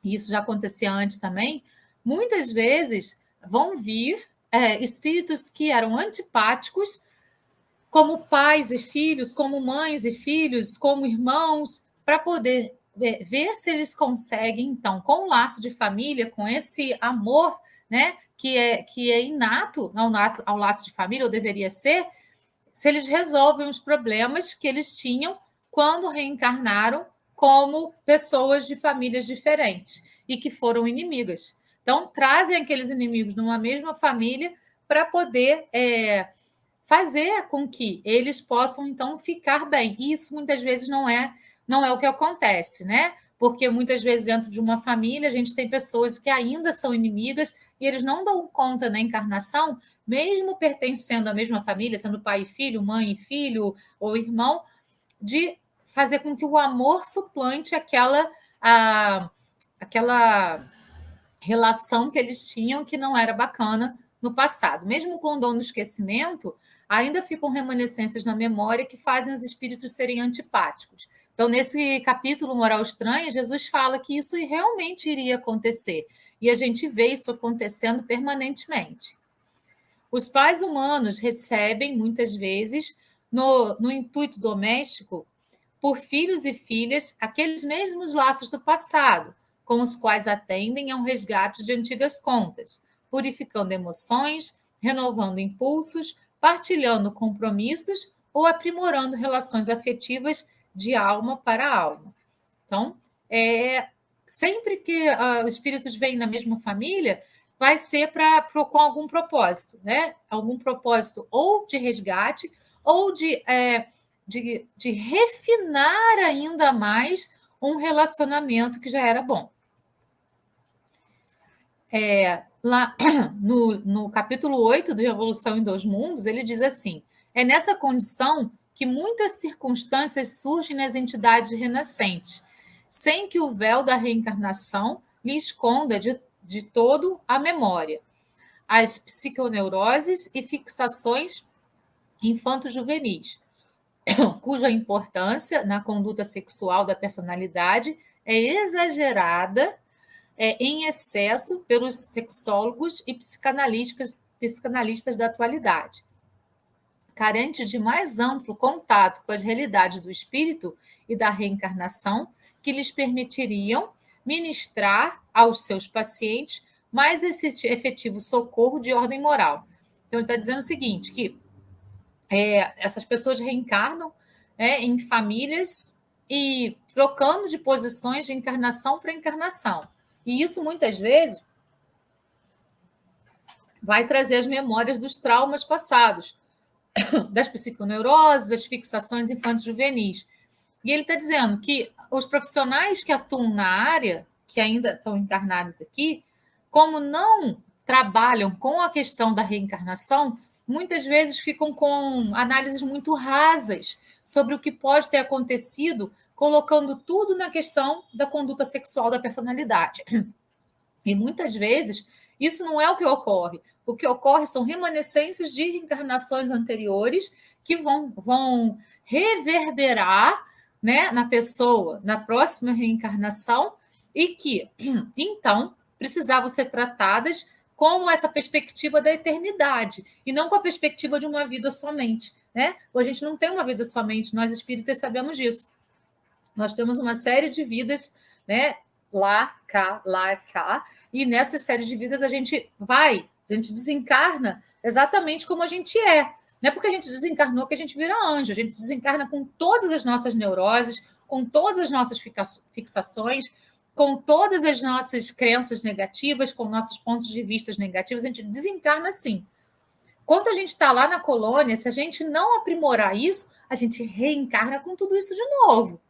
e isso já acontecia antes também, muitas vezes vão vir espíritos que eram antipáticos, como pais e filhos, como mães e filhos, como irmãos, para poder ver se eles conseguem, então, com o laço de família, com esse amor, né, que é inato ao laço de família, ou deveria ser, se eles resolvem os problemas que eles tinham quando reencarnaram como pessoas de famílias diferentes e que foram inimigas. Então, trazem aqueles inimigos numa mesma família para poder fazer com que eles possam, então, ficar bem. E isso, muitas vezes, não é o que acontece, né? Porque, muitas vezes, dentro de uma família, a gente tem pessoas que ainda são inimigas e eles não dão conta na encarnação, mesmo pertencendo à mesma família, sendo pai e filho, mãe e filho, ou irmão, de fazer com que o amor suplante aquela relação que eles tinham que não era bacana no passado. Mesmo com o dom do esquecimento, ainda ficam remanescências na memória que fazem os espíritos serem antipáticos. Então, nesse capítulo Moral Estranha, Jesus fala que isso realmente iria acontecer. E a gente vê isso acontecendo permanentemente. Os pais humanos recebem, muitas vezes, no intuito doméstico, por filhos e filhas, aqueles mesmos laços do passado, com os quais atendem a um resgate de antigas contas, purificando emoções, renovando impulsos, partilhando compromissos ou aprimorando relações afetivas de alma para alma. Então, sempre que os espíritos vêm na mesma família, vai ser com algum propósito, né? Algum propósito ou de resgate ou de refinar ainda mais um relacionamento que já era bom. Lá no capítulo 8 do Revolução em Dois Mundos, ele diz assim: é nessa condição que muitas circunstâncias surgem nas entidades renascentes, sem que o véu da reencarnação lhe esconda de todo a memória, as psiconeuroses e fixações infanto-juvenis, cuja importância na conduta sexual da personalidade é exagerada em excesso pelos sexólogos e psicanalistas da atualidade. Carentes de mais amplo contato com as realidades do espírito e da reencarnação, que lhes permitiriam ministrar aos seus pacientes mais efetivo socorro de ordem moral. Então, ele está dizendo o seguinte, que essas pessoas reencarnam em famílias e trocando de posições de encarnação para encarnação. E isso, muitas vezes, vai trazer as memórias dos traumas passados, das psiconeuroses, das fixações infantis juvenis. E ele está dizendo que os profissionais que atuam na área, que ainda estão encarnados aqui, como não trabalham com a questão da reencarnação, muitas vezes ficam com análises muito rasas sobre o que pode ter acontecido, colocando tudo na questão da conduta sexual da personalidade. E muitas vezes isso não é o que ocorre. O que ocorre são remanescências de reencarnações anteriores que vão reverberar, né, na pessoa, na próxima reencarnação, e que, então, precisavam ser tratadas com essa perspectiva da eternidade, e não com a perspectiva de uma vida somente. Né? A gente não tem uma vida somente, nós espíritas sabemos disso. Nós temos uma série de vidas, né? Lá, cá, e nessa série de vidas a gente desencarna exatamente como a gente é. Não é porque a gente desencarnou que a gente vira anjo, a gente desencarna com todas as nossas neuroses, com todas as nossas fixações, com todas as nossas crenças negativas, com nossos pontos de vista negativos, a gente desencarna assim. Quando a gente está lá na colônia, se a gente não aprimorar isso, a gente reencarna com tudo isso de novo,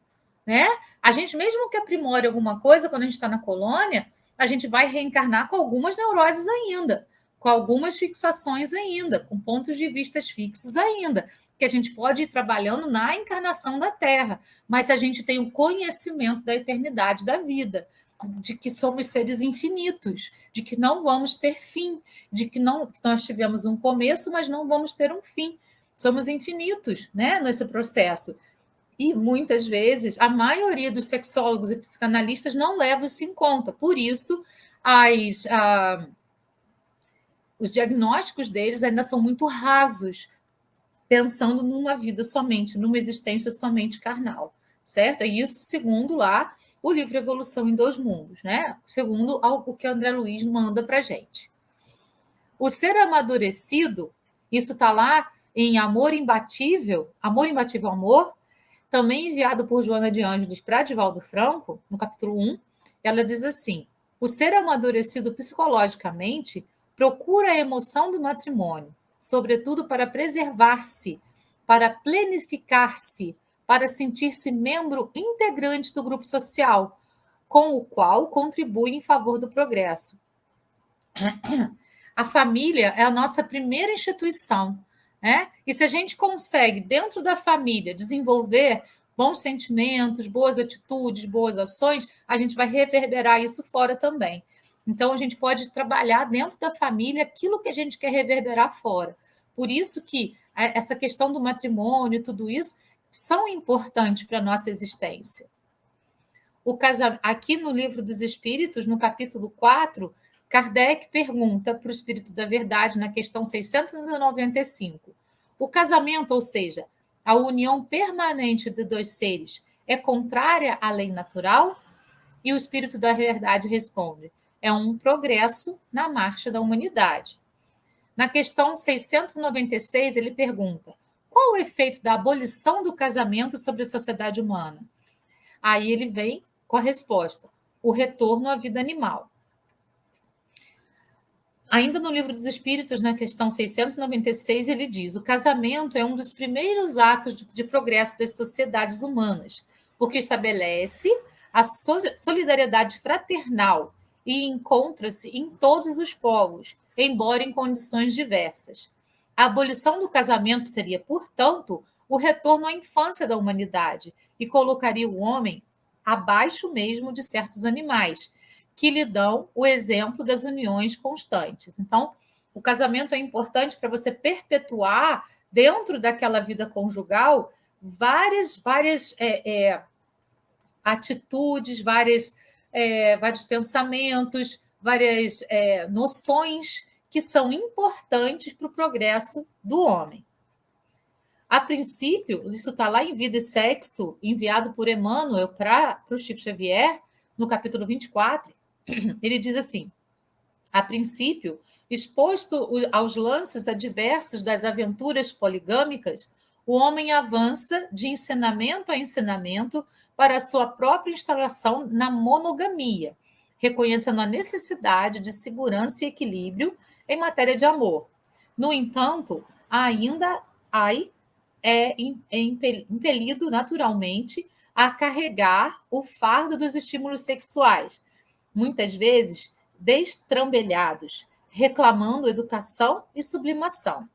né? A gente, mesmo que aprimore alguma coisa, quando a gente está na colônia, a gente vai reencarnar com algumas neuroses ainda, com algumas fixações ainda, com pontos de vista fixos ainda, que a gente pode ir trabalhando na encarnação da Terra, mas se a gente tem o conhecimento da eternidade da vida, de que somos seres infinitos, de que não vamos ter fim, de que nós tivemos um começo, mas não vamos ter um fim. Somos infinitos, né, nesse processo. E muitas vezes a maioria dos sexólogos e psicanalistas não levam isso em conta. Por isso, os diagnósticos deles ainda são muito rasos, pensando numa vida somente, numa existência somente carnal, certo? É isso segundo lá o livro Evolução em Dois Mundos, né? Segundo o que André Luiz manda para a gente. O ser amadurecido, isso está lá em Amor Imbatível, Amor, também enviado por Joana de Ângeles para Divaldo Franco, no capítulo 1, ela diz assim: o ser amadurecido psicologicamente procura a emoção do matrimônio, sobretudo para preservar-se, para planificar-se, para sentir-se membro integrante do grupo social, com o qual contribui em favor do progresso. A família é a nossa primeira instituição, né? E se a gente consegue, dentro da família, desenvolver bons sentimentos, boas atitudes, boas ações, a gente vai reverberar isso fora também. Então, a gente pode trabalhar dentro da família aquilo que a gente quer reverberar fora. Por isso que essa questão do matrimônio e tudo isso são importantes para a nossa existência. Aqui no Livro dos Espíritos, no capítulo 4, Kardec pergunta para o Espírito da Verdade, na questão 695, o casamento, ou seja, a união permanente de dois seres, é contrária à lei natural? E o Espírito da Verdade responde, é um progresso na marcha da humanidade. Na questão 696, ele pergunta, qual o efeito da abolição do casamento sobre a sociedade humana? Aí ele vem com a resposta, o retorno à vida animal. Ainda no Livro dos Espíritos, na questão 696, ele diz, o casamento é um dos primeiros atos de progresso das sociedades humanas, porque estabelece a solidariedade fraternal e encontra-se em todos os povos, embora em condições diversas. A abolição do casamento seria, portanto, o retorno à infância da humanidade e colocaria o homem abaixo mesmo de certos animais, que lhe dão o exemplo das uniões constantes. Então, o casamento é importante para você perpetuar, dentro daquela vida conjugal, várias atitudes, vários pensamentos, várias noções que são importantes para o progresso do homem. A princípio, isso está lá em Vida e Sexo, enviado por Emmanuel para o Chico Xavier, no capítulo 24, ele diz assim, a princípio, exposto aos lances adversos das aventuras poligâmicas, o homem avança de ensinamento a ensinamento para a sua própria instalação na monogamia, reconhecendo a necessidade de segurança e equilíbrio em matéria de amor. No entanto, ainda é impelido naturalmente a carregar o fardo dos estímulos sexuais, muitas vezes destrambelhados, reclamando educação e sublimação.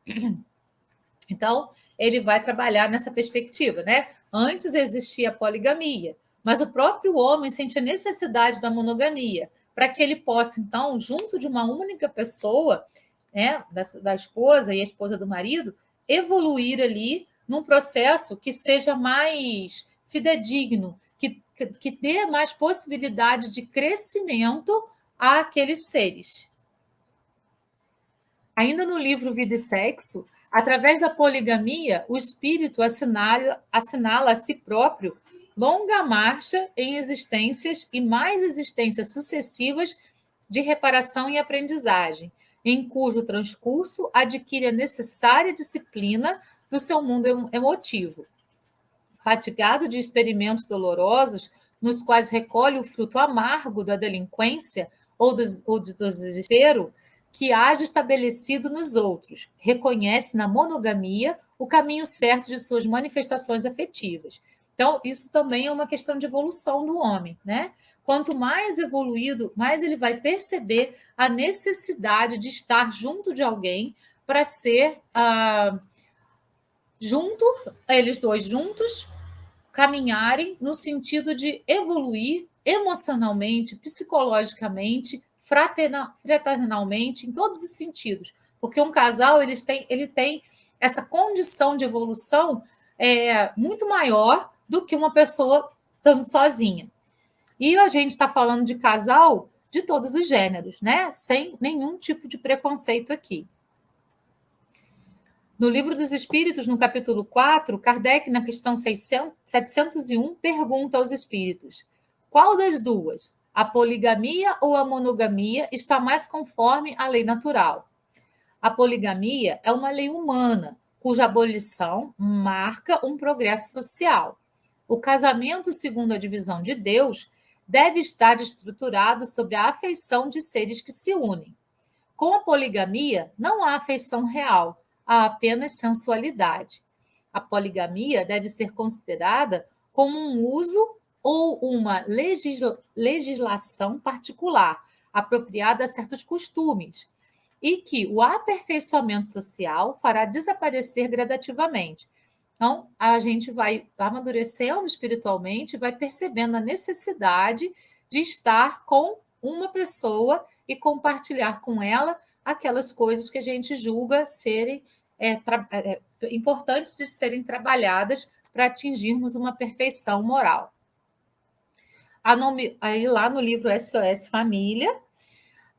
Então, ele vai trabalhar nessa perspectiva, né? Antes existia a poligamia, mas o próprio homem sente a necessidade da monogamia, para que ele possa, então, junto de uma única pessoa, né, da esposa e a esposa do marido, evoluir ali num processo que seja mais fidedigno, que dê mais possibilidade de crescimento àqueles seres. Ainda no livro Vida e Sexo, através da poligamia, o espírito assinala a si próprio longa marcha em existências e mais existências sucessivas de reparação e aprendizagem, em cujo transcurso adquire a necessária disciplina do seu mundo emotivo. Fatigado de experimentos dolorosos, nos quais recolhe o fruto amargo da delinquência ou do desespero, que haja estabelecido nos outros, reconhece na monogamia o caminho certo de suas manifestações afetivas. Então, isso também é uma questão de evolução do homem, né? Quanto mais evoluído, mais ele vai perceber a necessidade de estar junto de alguém para ser junto, eles dois juntos, caminharem no sentido de evoluir emocionalmente, psicologicamente, fraternalmente, em todos os sentidos. Porque um casal ele tem essa condição de evolução muito maior do que uma pessoa estando sozinha. E a gente está falando de casal de todos os gêneros, né? Sem nenhum tipo de preconceito aqui. No Livro dos Espíritos, no capítulo 4, Kardec, na questão 701, pergunta aos espíritos: qual das duas, a poligamia ou a monogamia, está mais conforme à lei natural? A poligamia é uma lei humana, cuja abolição marca um progresso social. O casamento, segundo a divisão de Deus, deve estar estruturado sobre a afeição de seres que se unem. Com a poligamia, não há afeição real, há apenas sensualidade. A poligamia deve ser considerada como um uso ou uma legislação particular, apropriada a certos costumes, e que o aperfeiçoamento social fará desaparecer gradativamente. Então, a gente vai amadurecendo espiritualmente, vai percebendo a necessidade de estar com uma pessoa e compartilhar com ela aquelas coisas que a gente julga serem importantes de serem trabalhadas para atingirmos uma perfeição moral. Aí lá no livro SOS Família,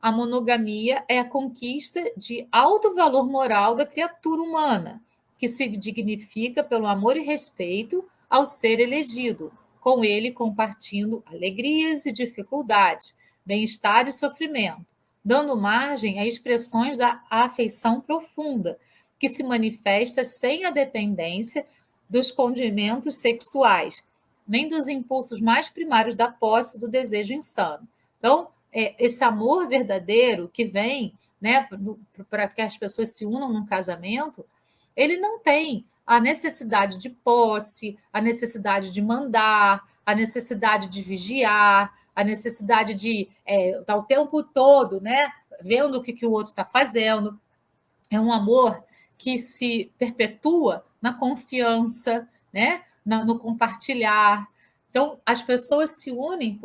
a monogamia é a conquista de alto valor moral da criatura humana, que se dignifica pelo amor e respeito ao ser elegido, com ele compartilhando alegrias e dificuldades, bem-estar e sofrimento, dando margem a expressões da afeição profunda, que se manifesta sem a dependência dos condimentos sexuais, nem dos impulsos mais primários da posse ou do desejo insano. Então, esse amor verdadeiro que vem, né, para que as pessoas se unam num casamento, ele não tem a necessidade de posse, a necessidade de mandar, a necessidade de vigiar, a necessidade de estar o tempo todo, né, vendo o que o outro está fazendo. É um amor que se perpetua na confiança, né, no compartilhar. Então, as pessoas se unem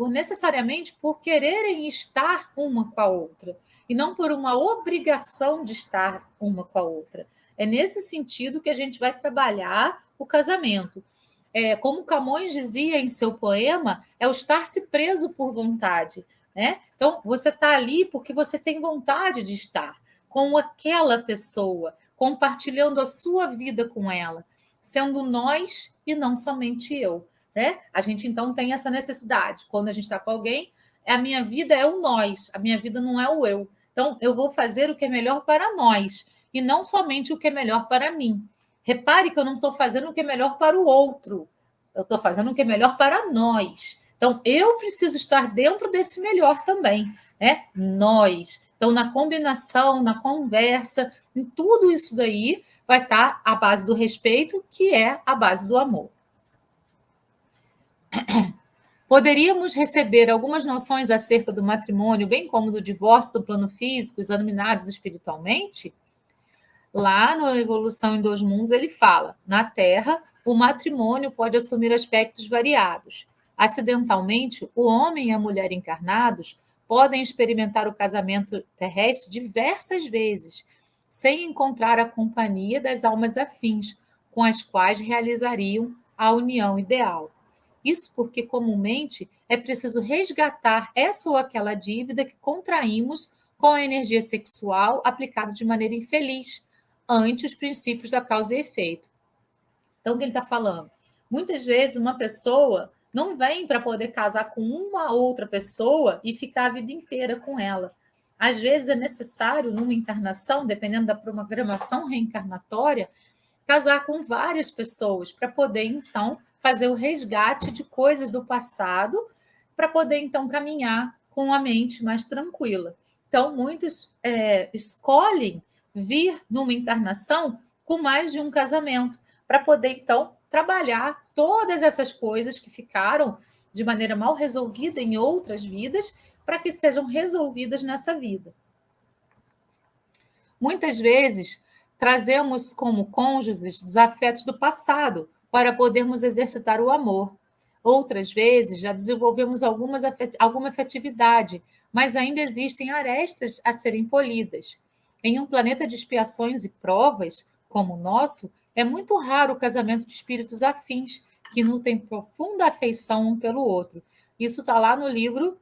necessariamente por quererem estar uma com a outra, e não por uma obrigação de estar uma com a outra. É nesse sentido que a gente vai trabalhar o casamento. Como Camões dizia em seu poema, é o estar-se preso por vontade, né? Então, você está ali porque você tem vontade de estar com aquela pessoa, compartilhando a sua vida com ela, sendo nós e não somente eu, né? A gente, então, tem essa necessidade. Quando a gente está com alguém, a minha vida é o nós, a minha vida não é o eu. Então, eu vou fazer o que é melhor para nós, e não somente o que é melhor para mim. Repare que eu não estou fazendo o que é melhor para o outro, eu estou fazendo o que é melhor para nós. Então, eu preciso estar dentro desse melhor também, né? Nós. Então, na combinação, na conversa, em tudo isso daí, vai estar a base do respeito, que é a base do amor. Poderíamos receber algumas noções acerca do matrimônio, bem como do divórcio do plano físico, examinados espiritualmente? Lá na Evolução em Dois Mundos, ele fala: na Terra, o matrimônio pode assumir aspectos variados. Acidentalmente, o homem e a mulher encarnados podem experimentar o casamento terrestre diversas vezes, sem encontrar a companhia das almas afins, com as quais realizariam a união ideal. Isso porque, comumente, é preciso resgatar essa ou aquela dívida que contraímos com a energia sexual aplicada de maneira infeliz, ante os princípios da causa e efeito. Então, o que ele está falando? Muitas vezes uma pessoa não vem para poder casar com uma outra pessoa e ficar a vida inteira com ela. Às vezes é necessário, numa encarnação, dependendo da programação reencarnatória, casar com várias pessoas para poder, então, fazer o resgate de coisas do passado para poder, então, caminhar com a mente mais tranquila. Então, muitos escolhem vir numa encarnação com mais de um casamento, para poder, então, trabalhar todas essas coisas que ficaram de maneira mal resolvida em outras vidas, para que sejam resolvidas nessa vida. Muitas vezes, trazemos como cônjuges desafetos do passado para podermos exercitar o amor. Outras vezes, já desenvolvemos alguma afetividade, mas ainda existem arestas a serem polidas. Em um planeta de expiações e provas, como o nosso, é muito raro o casamento de espíritos afins, que nutrem profunda afeição um pelo outro. Isso está lá no livro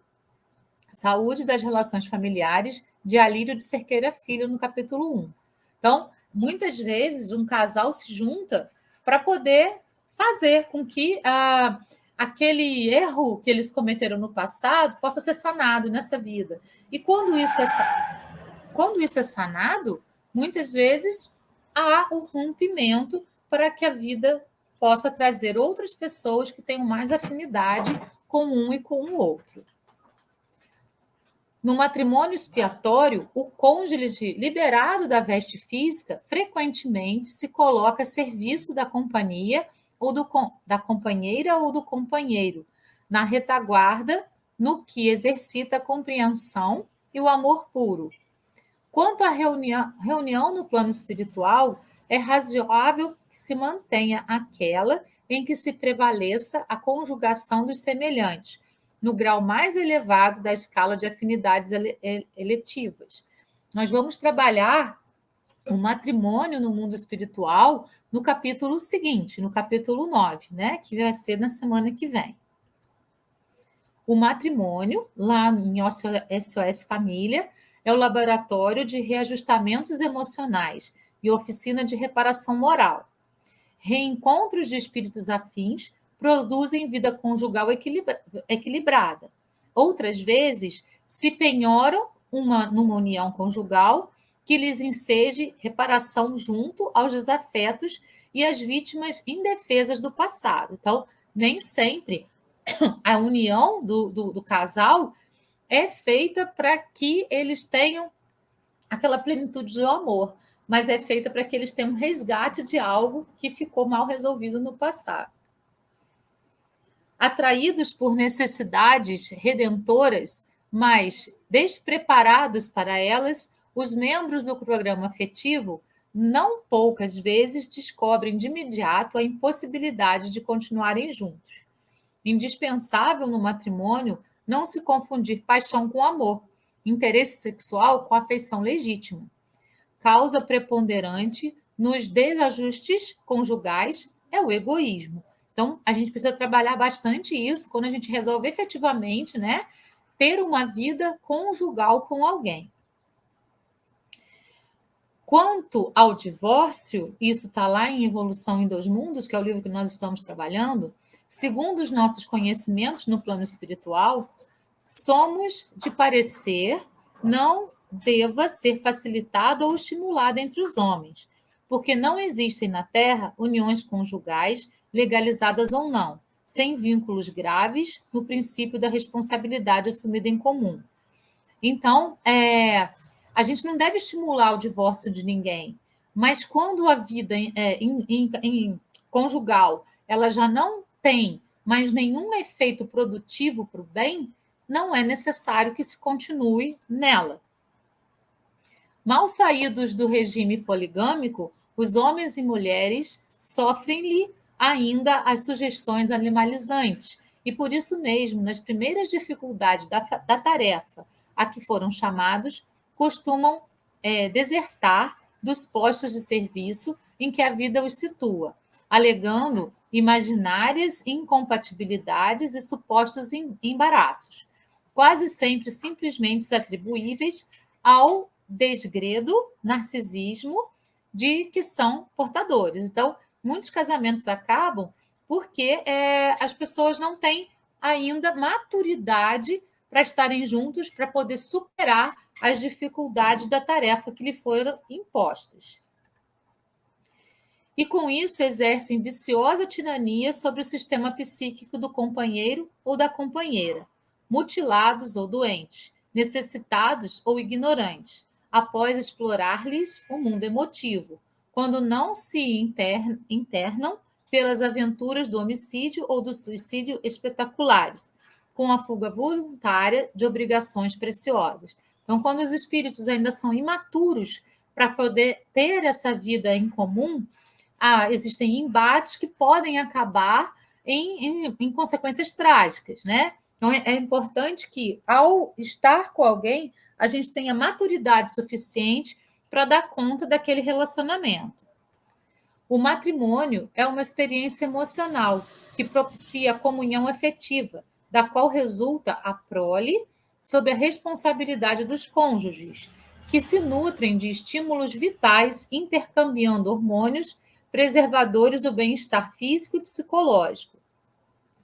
Saúde das Relações Familiares, de Alírio de Cerqueira Filho, no capítulo 1. Então, muitas vezes, um casal se junta para poder fazer com que aquele erro que eles cometeram no passado possa ser sanado nessa vida. E quando isso é sanado, muitas vezes há o rompimento para que a vida possa trazer outras pessoas que tenham mais afinidade com um e com o outro. No matrimônio expiatório, o cônjuge liberado da veste física frequentemente se coloca a serviço da companhia ou da companheira ou do companheiro, na retaguarda, no que exercita a compreensão e o amor puro. Quanto à reunião no plano espiritual, é razoável que se mantenha aquela em que se prevaleça a conjugação dos semelhantes, no grau mais elevado da escala de afinidades eletivas. Nós vamos trabalhar o matrimônio no mundo espiritual no capítulo seguinte, no capítulo 9, né, que vai ser na semana que vem. O matrimônio, lá em SOS Família, é o laboratório de reajustamentos emocionais e oficina de reparação moral. Reencontros de espíritos afins produzem vida conjugal equilibrada. Outras vezes, se penhoram numa união conjugal que lhes enseje reparação junto aos desafetos e às vítimas indefesas do passado. Então, nem sempre a união do casal é feita para que eles tenham aquela plenitude do amor, mas é feita para que eles tenham um resgate de algo que ficou mal resolvido no passado. Atraídos por necessidades redentoras, mas despreparados para elas, os membros do programa afetivo não poucas vezes descobrem de imediato a impossibilidade de continuarem juntos. Indispensável no matrimônio não se confundir paixão com amor, interesse sexual com afeição legítima. Causa preponderante nos desajustes conjugais é o egoísmo. Então, a gente precisa trabalhar bastante isso quando a gente resolve efetivamente, né, ter uma vida conjugal com alguém. Quanto ao divórcio, isso está lá em Evolução em Dois Mundos, que é o livro que nós estamos trabalhando, segundo os nossos conhecimentos no plano espiritual, somos de parecer não deva ser facilitado ou estimulado entre os homens, porque não existem na Terra uniões conjugais, legalizadas ou não, sem vínculos graves no princípio da responsabilidade assumida em comum. Então, a gente não deve estimular o divórcio de ninguém, mas quando a vida em conjugal ela já não tem mais nenhum efeito produtivo para o bem, não é necessário que se continue nela. Mal saídos do regime poligâmico, os homens e mulheres sofrem-lhe ainda as sugestões animalizantes, e por isso mesmo, nas primeiras dificuldades da tarefa a que foram chamados, costumam desertar dos postos de serviço em que a vida os situa, alegando imaginárias incompatibilidades e supostos embaraços, quase sempre simplesmente atribuíveis ao desgredo, narcisismo de que são portadores. Então, muitos casamentos acabam porque as pessoas não têm ainda maturidade para estarem juntos, para poder superar as dificuldades da tarefa que lhe foram impostas. e com isso exercem viciosa tirania sobre o sistema psíquico do companheiro ou da companheira, mutilados ou doentes, necessitados ou ignorantes, após explorar-lhes o mundo emotivo, quando não se internam pelas aventuras do homicídio ou do suicídio espetaculares, com a fuga voluntária de obrigações preciosas. Então, quando os espíritos ainda são imaturos para poder ter essa vida em comum, existem embates que podem acabar em consequências trágicas, né? Então, é importante que, ao estar com alguém, a gente tenha maturidade suficiente para dar conta daquele relacionamento. O matrimônio é uma experiência emocional que propicia a comunhão afetiva, da qual resulta a prole sob a responsabilidade dos cônjuges, que se nutrem de estímulos vitais, intercambiando hormônios preservadores do bem-estar físico e psicológico.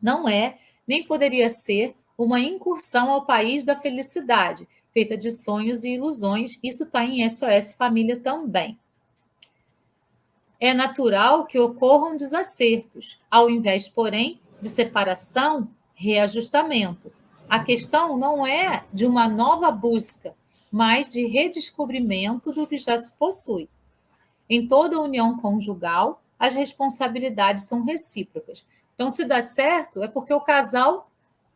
Não é, nem poderia ser, uma incursão ao país da felicidade, feita de sonhos e ilusões. Isso está em SOS Família também. É natural que ocorram desacertos, ao invés, porém, de separação, reajustamento. A questão não é de uma nova busca, mas de redescobrimento do que já se possui. Em toda união conjugal, as responsabilidades são recíprocas. Então, se dá certo, é porque o casal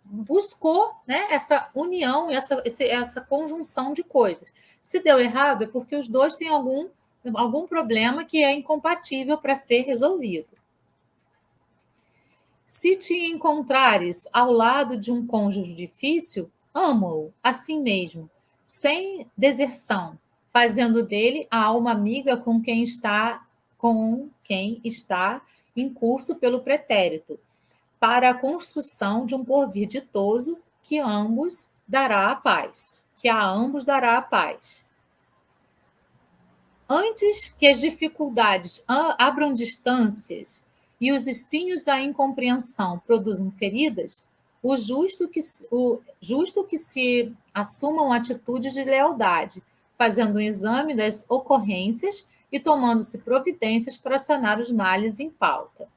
buscou, né, essa união, essa conjunção de coisas. Se deu errado, é porque os dois têm algum problema que é incompatível para ser resolvido. Se te encontrares ao lado de um cônjuge difícil, ama-o assim mesmo, sem deserção, fazendo dele a alma amiga com quem está em curso pelo pretérito, para a construção de um porvir ditoso que a ambos dará a paz. Antes que as dificuldades abram distâncias e os espinhos da incompreensão produzam feridas, o justo que se assumam atitudes de lealdade, fazendo um exame das ocorrências e tomando-se providências para sanar os males em pauta.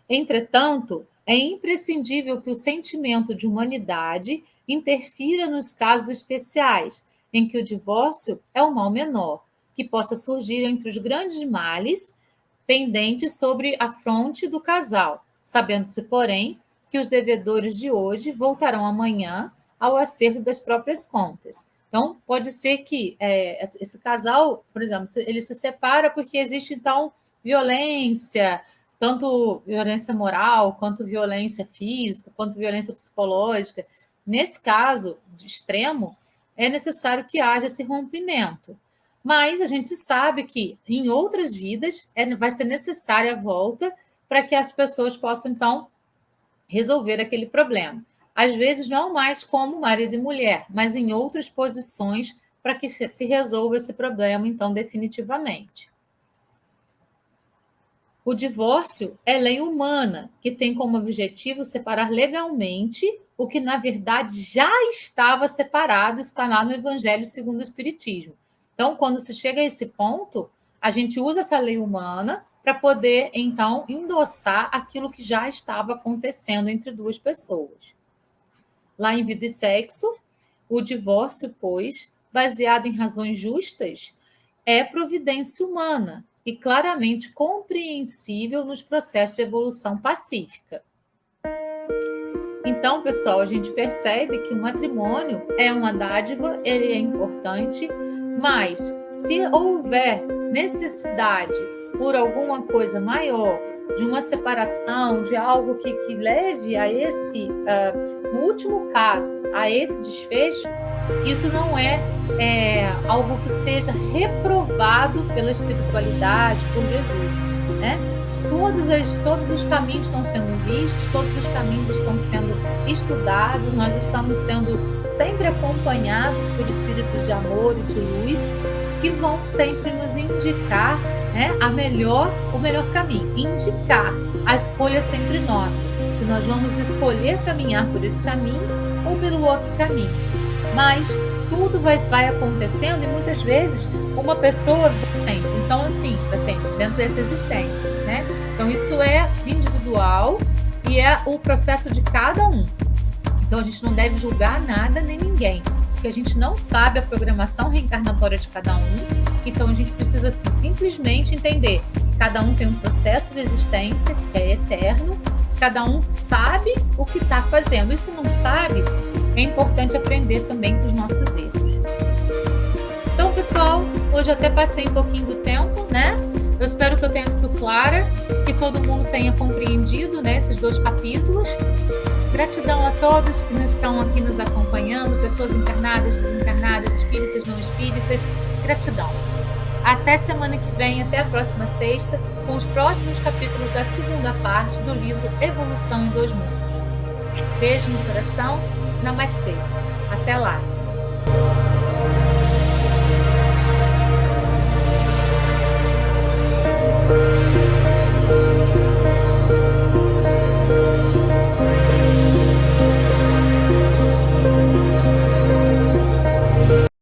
Entretanto, é imprescindível que o sentimento de humanidade interfira nos casos especiais, em que o divórcio é o mal menor, que possa surgir entre os grandes males pendentes sobre a fronte do casal, sabendo-se, porém, que os devedores de hoje voltarão amanhã ao acerto das próprias contas. Então, pode ser que esse casal, por exemplo, ele se separa porque existe, então, violência, tanto violência moral, quanto violência física, quanto violência psicológica. Nesse caso de extremo, é necessário que haja esse rompimento. Mas a gente sabe que em outras vidas vai ser necessária a volta para que as pessoas possam, então, resolver aquele problema. Às vezes, não mais como marido e mulher, mas em outras posições para que se resolva esse problema, então, definitivamente. O divórcio é lei humana, que tem como objetivo separar legalmente o que, na verdade, já estava separado, está lá no Evangelho segundo o Espiritismo. Então, quando se chega a esse ponto, a gente usa essa lei humana para poder, então, endossar aquilo que já estava acontecendo entre duas pessoas. Lá em Vida e Sexo, o divórcio, pois, baseado em razões justas, é providência humana e claramente compreensível nos processos de evolução pacífica. Então, pessoal, a gente percebe que o matrimônio é uma dádiva, ele é importante, mas se houver necessidade por alguma coisa maior, de uma separação, de algo que leve a esse, no último caso, a esse desfecho, isso não é algo que seja reprovado pela espiritualidade, por Jesus, né? Todos os caminhos estão sendo vistos, todos os caminhos estão sendo estudados, nós estamos sendo sempre acompanhados por espíritos de amor e de luz, que vão sempre nos indicar, né, o melhor caminho, indicar. A escolha é sempre nossa, se nós vamos escolher caminhar por esse caminho ou pelo outro caminho. Mas tudo vai acontecendo e muitas vezes uma pessoa vem, então assim, dentro dessa existência, né? Então isso é individual e é o processo de cada um. Então a gente não deve julgar nada nem ninguém, porque a gente não sabe a programação reencarnatória de cada um. Então a gente precisa assim, simplesmente entender que cada um tem um processo de existência que é eterno, cada um sabe o que está fazendo. E se não sabe, é importante aprender também com os nossos erros. Então, pessoal, hoje até passei um pouquinho do tempo, né? Eu espero que eu tenha sido clara, que todo mundo tenha compreendido, né, esses 2 capítulos. Gratidão a todos que estão aqui nos acompanhando, pessoas encarnadas, desencarnadas, espíritas, não espíritas. Gratidão. Até semana que vem, até a próxima sexta, com os próximos capítulos da segunda parte do livro Evolução em 2 Mundos. Beijo no coração. Namastê. Até lá.